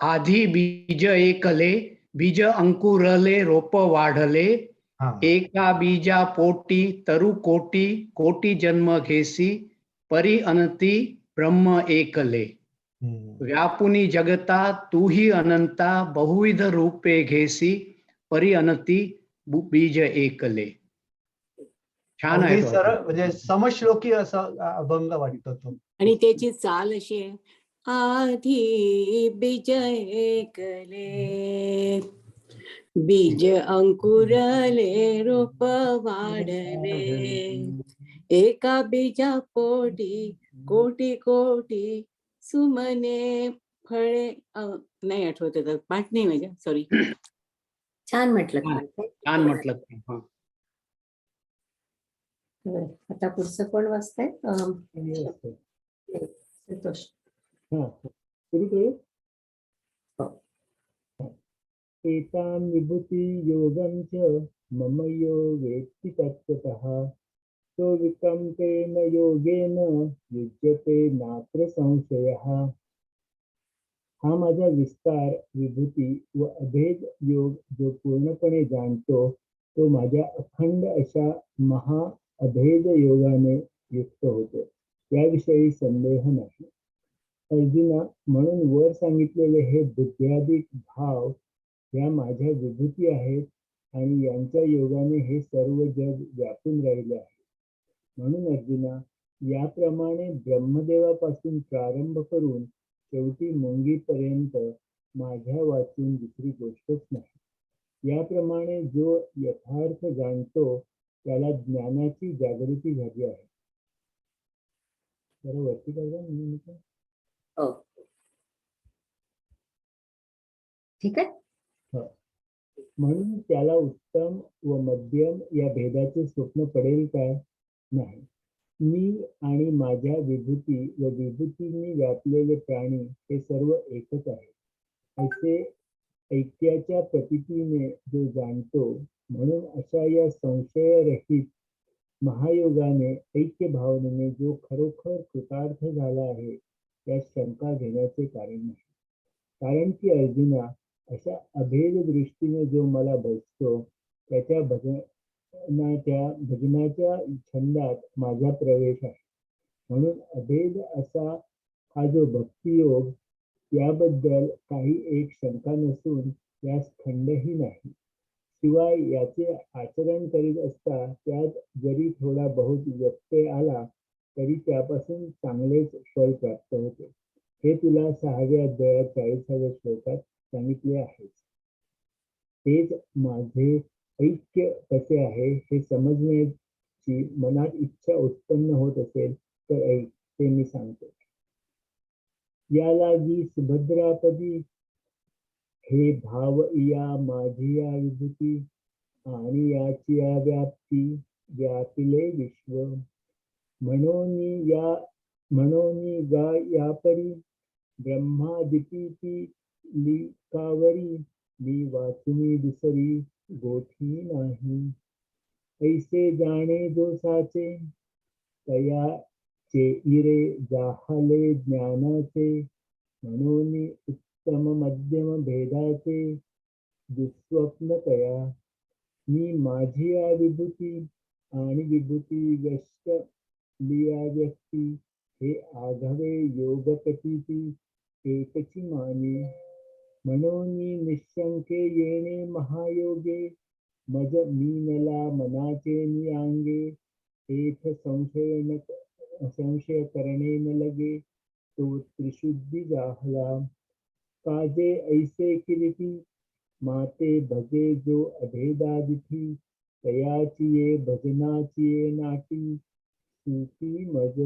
आधी बीज एकले बीज अंकुरले रोप वाढले हा. एका बीजा पोटी तरु कोटी कोटी जन्म घेसी परी अनंती ब्रह्म एकले व्यापुनी जगता तूही अनंता बहुविध रूपे घेसी परी अनंती बीज एकले. छान आहे अगदी तो सरळ अभंग. म्हणजे समश्लोकी असा अभंग वाटतो तो. आणि त्याची चाल अशी आहे. आधी बीज एकले बीज अंकुरले रोप वाढले एका बीजा पोटी कोटी कोटी सुमने फळे नाही आठवत येतात, पाठ नाही माझ्या, सॉरी. छान म्हटलं. छान म्हटलं. हा. आता पुढचं कोण वाचतंय? मी असतो. संतोष. हा सुरू करू. हो. एतां विभूति योगं च मम यो वेत्ति तत्त्वतः तो विकम्पेन योगेन युज्यते नात्र संशयः. हा माझा विस्तार विभूती व अभेद योग जो पूर्णपणे जाणतो तो माझ्या अखंड अशा महा अभेद योगाने युक्त होतो, याविषयी संदेह नाही. अर्जुना, म्हणून वर सांगितलेले हे बुद्ध्यादिक भाव या माझ्या विभूती आहेत आणि यांच्या योगाने हे सर्व जग व्यापून राहिले आहे. म्हणून अर्जुना, याप्रमाणे ब्रह्मदेवापासून प्रारंभ करून शेवटी मुंगीपर्यंत माझ्या वाचून दुसरी गोष्टच नाही. याप्रमाणे जो यथार्थ जाणतो त्याला ज्ञानाची जागृती झाली आहे. जरा वरती करता. हो, ठीक आहे. म्हणून त्याला उत्तम व मध्यम या भेदाचे स्वप्न पडेल काय? नाही. मी आणि माझ्या विभूती व विभूतींनी व्यापलेले प्राणी हे सर्व एकच आहे असे ऐक्याच्या प्रतीतीने जो जाणतो, म्हणून अशा या संशयरहित महायोगाने ऐक्य भावनेने जो खरोखर कृतार्थ झाला आहे त्यात शंका घेण्याचे कारण नाही. कारण की अर्जुना, अशा अभेद दृष्टीने जो मला भजतो त्याच्या भजनाच्या छंदात माझा प्रवेश आहे. म्हणून अभेद असा हा जो भक्तियोग याबद्दल काही एक शंका नसून यास खंडही नाही. शिवाय याचे आचरण करीत असता त्यात जरी थोडा बहुत व्यत्यय आला तरी त्यापासून चांगलेच फळ प्राप्त होते. हे तुला 6व्या अध्यायात 40व्या श्लोकात सांगितले आहे. तेच माझे ऐक्य कसे आहे हे समजण्याची मनात इच्छा उत्पन्न होत असेल तर ऐक, ते मी सांगतो. यालागी सुभद्रापदी हे भाव या माझी या विभूती आणि याची या व्याप्ती व्यापिले विश्व. म्हणोनी गा यापरी ब्रह्मादिती लिकावरी ली वाचुनी दुसरी गोठी नाही. ऐसे जाणे जो साचे तयाचे इरे जाहले ज्ञानाचे. म्हणून उत्तम मध्यम भेदाचे दुस्वप्न तया. मी माझी या विभूती आणि विभूती व्यस्त लिया व्यक्ती हे आघावे योग प्रतीती एकची माने. म्हणून निशंके येणे महायोगे मज मीनला मनाचे नियांगे. एथ संशय करणे न लगे तो त्रिशुद्धी जाहला. काजे ऐसे किरीती माते भजे जो अभेदादिथी तयाचिये भजनाचिये नाटी सूती मज.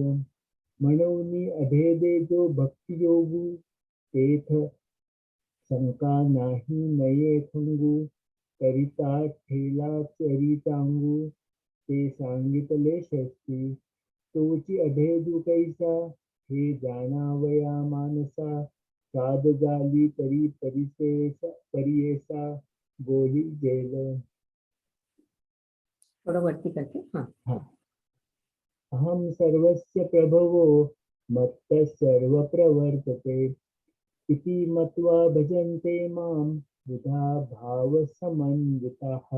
म्हणून अभेदे जो भक्तियोगू तेथ शंका नाही नये खंगू. करिता ठेला चरी टांगू ते सांगितले शक्ती तोची अभेदू कैसा हे जाणावया मानसा साध झाली तरी परियेसा बोली जेल. थोडं वरती करते. हा. अहम सर्वस्य प्रभवो मत्त सर्व प्रवर्तते इति मत्वा भजन्ते मां बुधा भाव समन्विताः.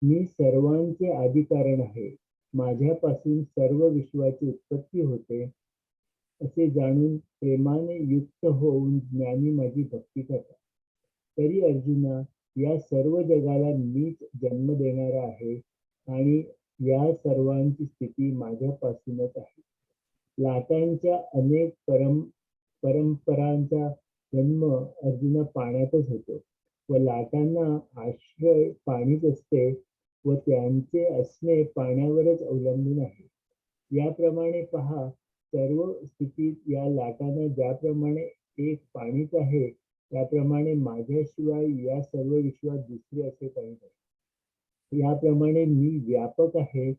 मी सर्वांचे आदिकारण आहे, माझ्यापासून सर्व विश्वाची उत्पत्ती होते असे जाणून प्रेमाने युक्त होऊन ज्ञानी माझी भक्ती करतात. तरी अर्जुना, या सर्व जगाला मीच जन्म देणारा आहे आणि या सर्वांची स्थिती माझ्यापासूनच आहे. लाटांच्या अनेक परंपरांचा जन्म अर्जुना पाण्यातच होतो व लाटांना आश्रय पाणीच असते व त्यांचे असणे पाण्यावरच अवलंबून आहे. याप्रमाणे पहा, सर्व स्थितीत या लाटांना ज्याप्रमाणे एक पाणीच आहे त्याप्रमाणे माझ्याशिवाय या सर्व विश्वात दुसरे असे काही नाही. याप्रमाणे मी व्यापक आहे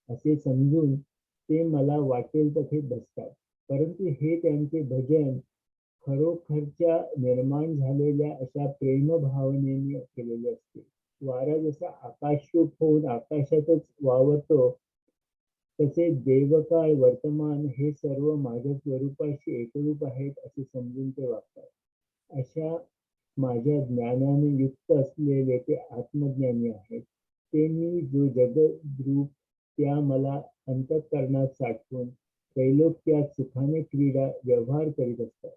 असे समजून ते मला वाटेल तसे बसतात, परंतु हे त्यांचे भजन खरोखरच्या निर्माण झालेल्या अशा प्रेम भावनेने केलेले असते. वारा जसा आकाशरूप होऊन आकाशातच वावरतो तसे देवकाळ वर्तमान हे सर्व माझ्या स्वरूपाशी एकरूप आहेत असे समजून ते वागतात. अशा माझ्या ज्ञानाने युक्त असलेले ते आत्मज्ञानी आहेत. ते मी जो जगद्रूप त्या मला अंतःकरणात साठवून त्रैलोक्यात सुखाने क्रीडा व्यवहार करीत असतात.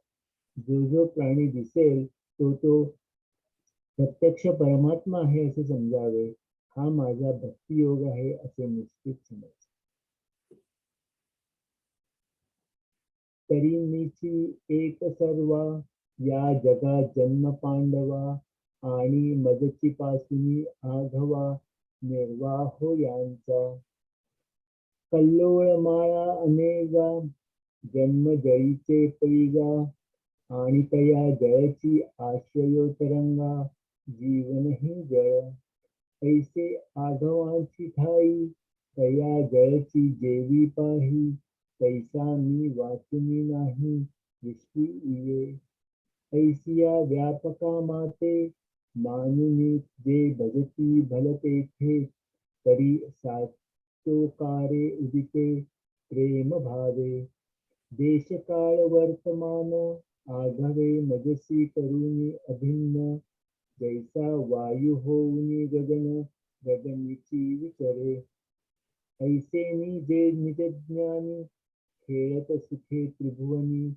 जो प्राणी दिसेल तो प्रत्यक्ष परमात्मा आहे असे समजावे. हा माझा भक्तियोग आहे असे निश्चित समज. तरी मीची एक सर्वा या जगात जन्म पांडवा आणि मदची पासूनी आघवा निर्वाहो यांचा. कल्लोळ माळा अनेगा जन्म जळीचे पैगा आणि तया जळची आश्रयो तरंगा जीवनही जळ. ऐसे आघवांची ठाई तया जळची जेवी पाही तैसा मी वाचुनी नाही विश्वी ये. ऐसिया व्यापका माते मानुनी जे भजती भलतेथे तरी साचोकारे उदिते प्रेम भावे. देशकाळ वर्तमान आघवे मजसी करुणी अभिन्न जैसा वायू होऊनी गगन गगनीची विचरे. ऐसे मी जे निजज्ञानी खेळत सुखे त्रिभुवनी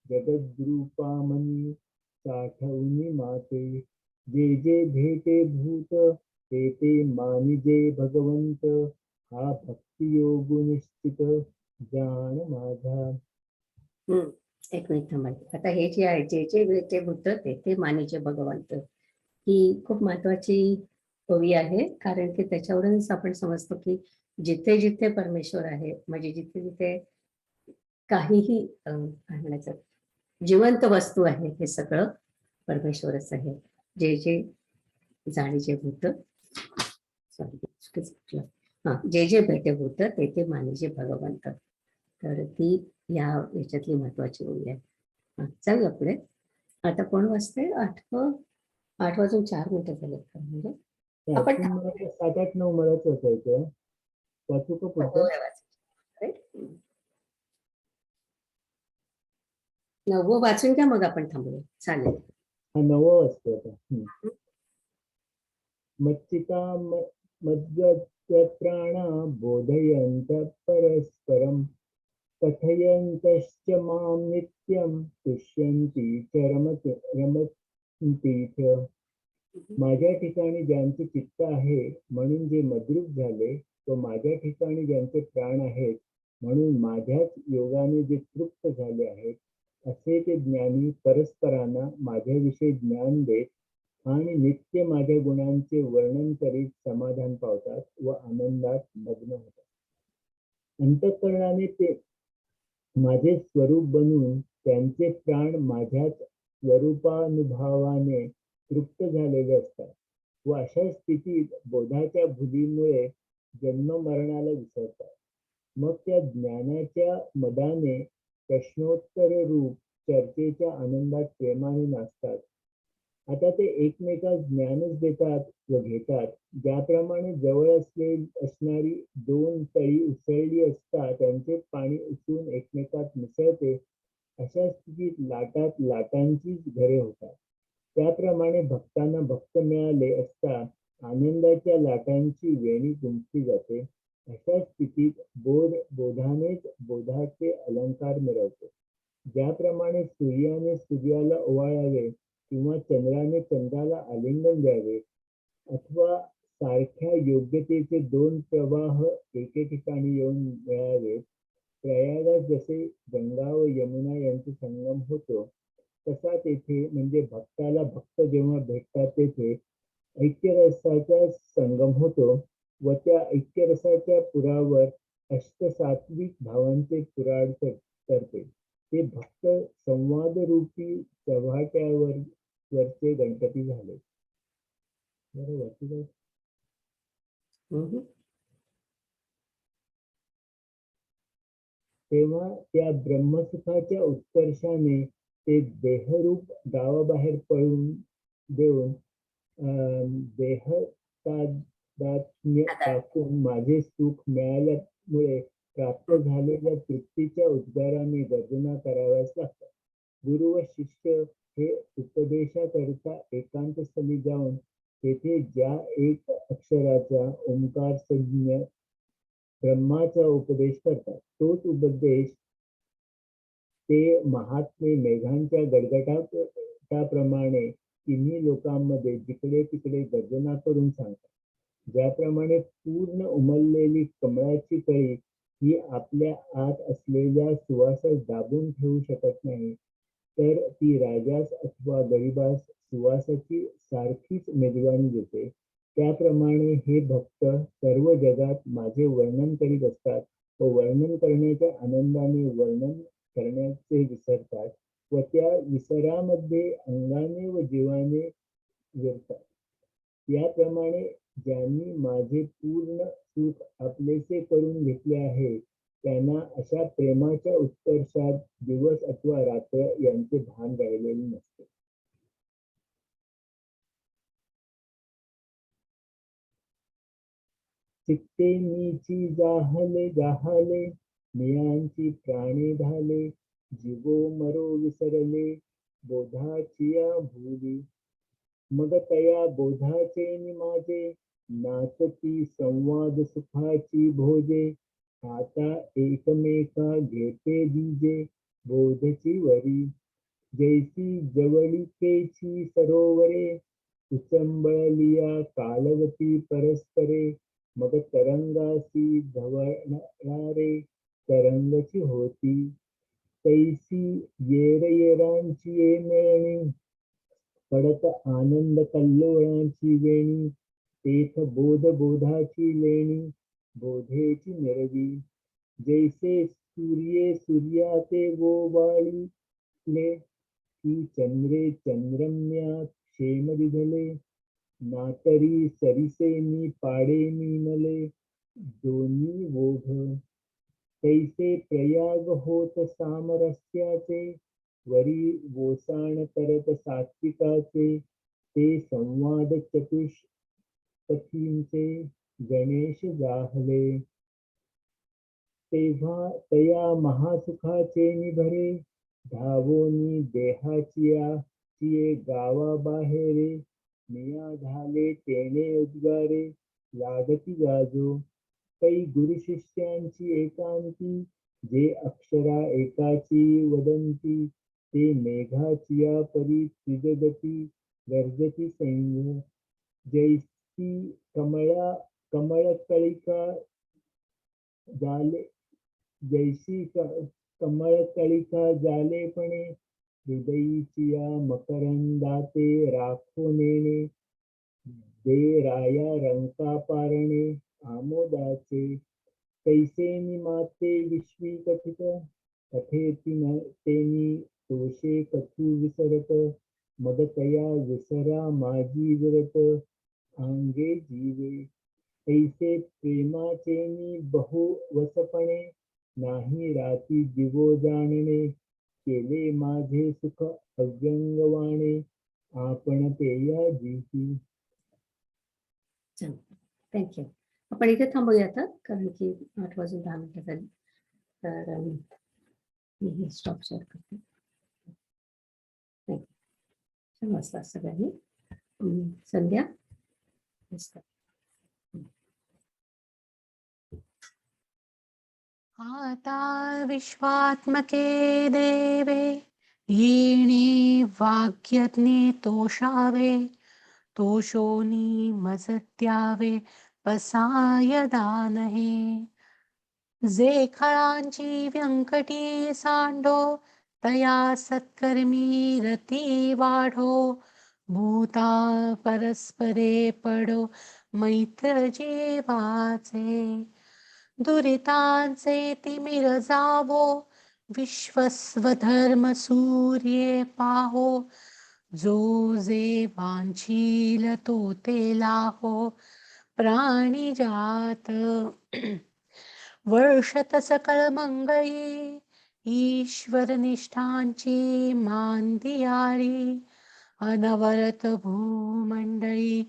जगद्रूपामनी साठवुनी माते. जे जे भेटे भूत ते ते मानिजे भगवंत हा भक्तियोग निश्चित जाण माझा. एक मिनिट थांबायचे. आता हे जे आहे, जे जे भेटे भूत ते ते मानिजे भगवंत, ही खूप महत्वाची ओवी आहे. कारण की त्याच्यावरूनच आपण समजतो की जिथे जिथे परमेश्वर आहे, म्हणजे जिथे जिथे काहीही काय म्हणायचं जिवंत वस्तू आहे, हे सगळं परमेश्वरच आहे. जे जे जाणीचे भूत जे जे भेटे भूत ते ते मानिजे भगवंत. तर ती या याच्यातली महत्वाची ओवी आहे. जाऊया पुढे. आता कोण वाजते? 8 वाजून 4 मिनिटं झाले. म्हणजे आपण 7-8-9 मलाच असायचं. वाचू का पुढचं? 9 वाचून घ्या, मग आपण थांबूया. चालेल. हा 9 वाजतो आता. मच्चिता मद्गतप्राणा बोधयन्त परस्परं कथयन्तश्च मां नित्यं तुष्यन्ति च रमन्ति च. माझ्या ठिकाणी ज्यांचे चित्त आहे म्हणून जे मद्रूप झाले, तो माझ्या ठिकाणी ज्यांचे प्राण आहेत म्हणून माझ्याच योगाने जे तृप्त झाले आहेत, असे ते ज्ञानी परस्परांना माझ्याविषयी ज्ञान देत आणि नित्य माझ्या गुणांचे वर्णन करीत समाधान पावतात व आनंदात मग्न होतात. अंतःकरणाने ते माझे स्वरूप बनून त्यांचे प्राण माझ्याच स्वरूपानुभावाने तृप्त झालेले असतात व अशा स्थितीत बोधाच्या भुलीमुळे जन्म मरणाला विसरतात. मग त्या ज्ञानाच्या मदाने प्रश्नोत्तर रूप चर्चेच्या आनंदात प्रेमाने नाचतात. आता ते एकमेकास ज्ञानच देतात व घेतात. ज्याप्रमाणे जवळ असणारी दोन तळी उसळली असता त्यांचे पाणी उचलून एकमेकात मिसळते, अशा स्थितीत लाटात लाटांचीच घरे होतात. त्याप्रमाणे भक्तांना भक्त मिळाले असता आनंदाच्या लाटांची वेणी गुंफली जाते. अशा स्थितीत बोध बोधानेच बोधाचे अलंकार मिळवतो. ज्याप्रमाणे सूर्याने सूर्याला ओवाळावे किंवा चंद्राने चंद्राला आलिंगन द्यावे अथवा सारख्या योग्यतेचे दोन प्रवाह एके ठिकाणी येऊन मिळावे, प्रयागात जसे गंगा व यमुना यांचा संगम होतो तसा तेथे म्हणजे भक्ताला भक्त जेव्हा भेटतात तेथे ऐक्यरसाचा संगम होतो व त्या ऐक्यरसाच्या पुरावर अष्टसात्विक भावांचे पुराण करते. ते भक्त संवाद रूपी चव्हाट्यावर वरचे गणपती झाले. बरोबर. तेव्हा त्या ब्रह्मसुखाच्या उत्कर्षाने ते देहरूप गावाबाहेर पळून देऊन देहतादात्म्य टाकून माझे सुख मिळाल्यामुळे प्राप्त झालेल्या तृप्तीच्या उद्गाराने गर्जना कराव्यास लागतात. गुरु व शिष्य हे उपदेशाकरिता एकांतस्थळी जाऊन तेथे ज्या एक अक्षराचा ओंकार संज्ञ ब्रह्माचा उपदेश करतात, तोच उपदेश ते महात्मे मेघांच्या गडगडाटाप्रमाणे तिन्ही लोकांमध्ये जिकडे तिकडे गर्जना करून सांगतात. ज्याप्रमाणे पूर्ण उमललेली कमळाची कळी ही आपल्या आत असलेल्या सुवासास दाबून ठेवू शकत नाही, तर ती राजास अथवा गरिबास सुवासाची सारखीच मेजवानी देते. त्याप्रमाणे हे भक्त सर्व जगात माझे वर्णन करीत असतात व वर्णन करण्याच्या आनंदाने वर्णन करण्याचे विसरतात व त्या विसरामध्ये अंगाने व जीवाने विरतात. याप्रमाणे ज्यांनी माझे पूर्ण सुख आपलेसे करून घेतले आहे त्यांना अशा प्रेमाच्या उत्कर्षात दिवस अथवा रात्र यांचे भान राहिलेले नसते. चित्ते मीची जाहले जाहले मियांची प्राणी झाले, जीवो मरो विसरले बोधाचिया भूली. मग तया बोधाचे निमाजे नाचती संवाद सुखाची भोजे. आता एकमेका घेते बीजे बोधची वरी. जैसी जवळिकेची सरोवरे उचंबळलिया कालवती परस्परे. मग तरंगासी धवळणारे तरंगची होती. तैसी येरांची ये मिळणी पडत आनंद कल्लोळांची वेणी. तेथ बोध बोधाची लेणी बोधेची मिरवी. जैसे सूर्ये सूर्याते गोवाळीले की चंद्रे चंद्रम्या क्षेम दिधले. नातरी सरिसेनी पाडे मीनले दोन्ही ओघ. तैसे प्रयाग होत सामरस्याचे वरी वोसाण करत सात्विकाचे. ते संवाद चतुष्पथींचे गणेश जाहले. तेव्हा तया महासुखाचे निभरे धावोनी देहाचिया चिये गावाबाहेरे. मिया झाले तेने उद्गारे लागती गाजो. काही गुरु शिष्यांची एकांती जे अक्षरा एकाची वदंती. ते मेघाचिया परी त्रिजगती गर्जती सैन्य. जैसी कमळकळिका झाले जैसी कमळकळिका झालेपणे हृदयीचिया मकरंदाते राखो नेणे. दे राया रंका पारणे आमोदाचे. कैसेनी माते विश्वी कथित कथेती तेनी तोषे कथू विसरत. मदतया विसरा माझी व्रत अंगे जीवे ऐसे प्रेमाचे मी बहु वसपणे नाही राती दिवो जाणणे केले माझे सुख अव्यंगवाणे आपण ते या जीसी. थँक्यू. आपण इथे थांबूया आता, कारण की 8 वाजून 10 मिनिटं झाली. तर मी हे स्टॉप शेअर करते. थँक्यू. छान वाजता सगळ्यांनी. संध्या. नमस्कार. आता विश्वात्मके देवे येणे वाग्यज्ञे तोषावे तोषोनी मजत्यावे पसाय दानहे जे खळांची व्यंकटी सांडो तया सत्कर्मी रती वाढो भूता परस्परे पडो मैत्र जीवाचे दुरितांचे तिमिर जावो विश्वस्वधर्म सूर्ये पाहो जो जे वांछील तो ते लाहो प्राणी जात वर्षत सकळ मंगळी ईश्वर निष्ठांची मांदियाळी अनवरत भूमंडळी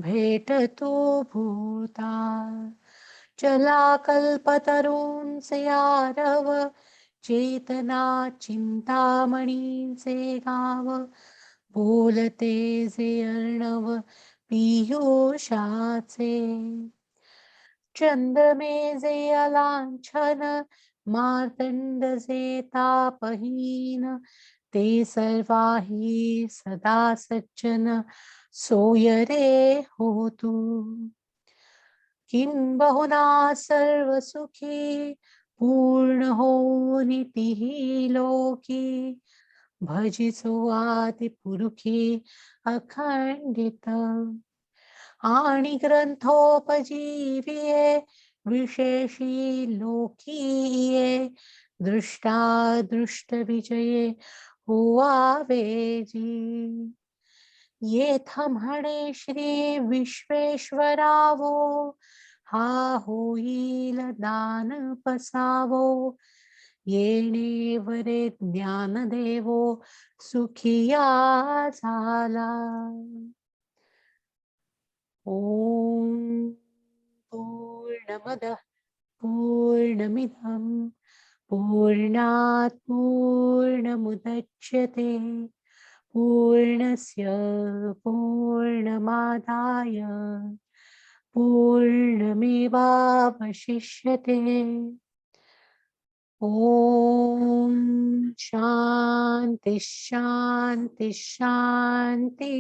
भेट तू भूता चला कल्पतरूंचे आरव चेतना चिंतामणींचे गाव बोलते जे अर्णव पियुषाचे चंद्रमे जे अलांछन मार्तंड जे तापहीन ते सर्वाही सदा सज्जन सोय रे होतू किंबहुना सर्व सुखी पूर्ण हो नितीही लोकी भजिसो आदि पुरुखी अखंडित आणि ग्रंथोपजीविये विशेषी लोकीये दृष्टा दृष्ट विजये हुआवेजी येथ म्हणे श्री विश्वेश्वरावो हा होईल दान पसावो येणे वरे ज्ञान देवो सुखिया झाला. ओम पूर्णमदः पूर्णमिदं पूर्णात् पूर्णमुदच्यते पूर्णस्य पूर्णमादाय पूर्णमेवावशिष्यते. ओम शांति शांति शांति.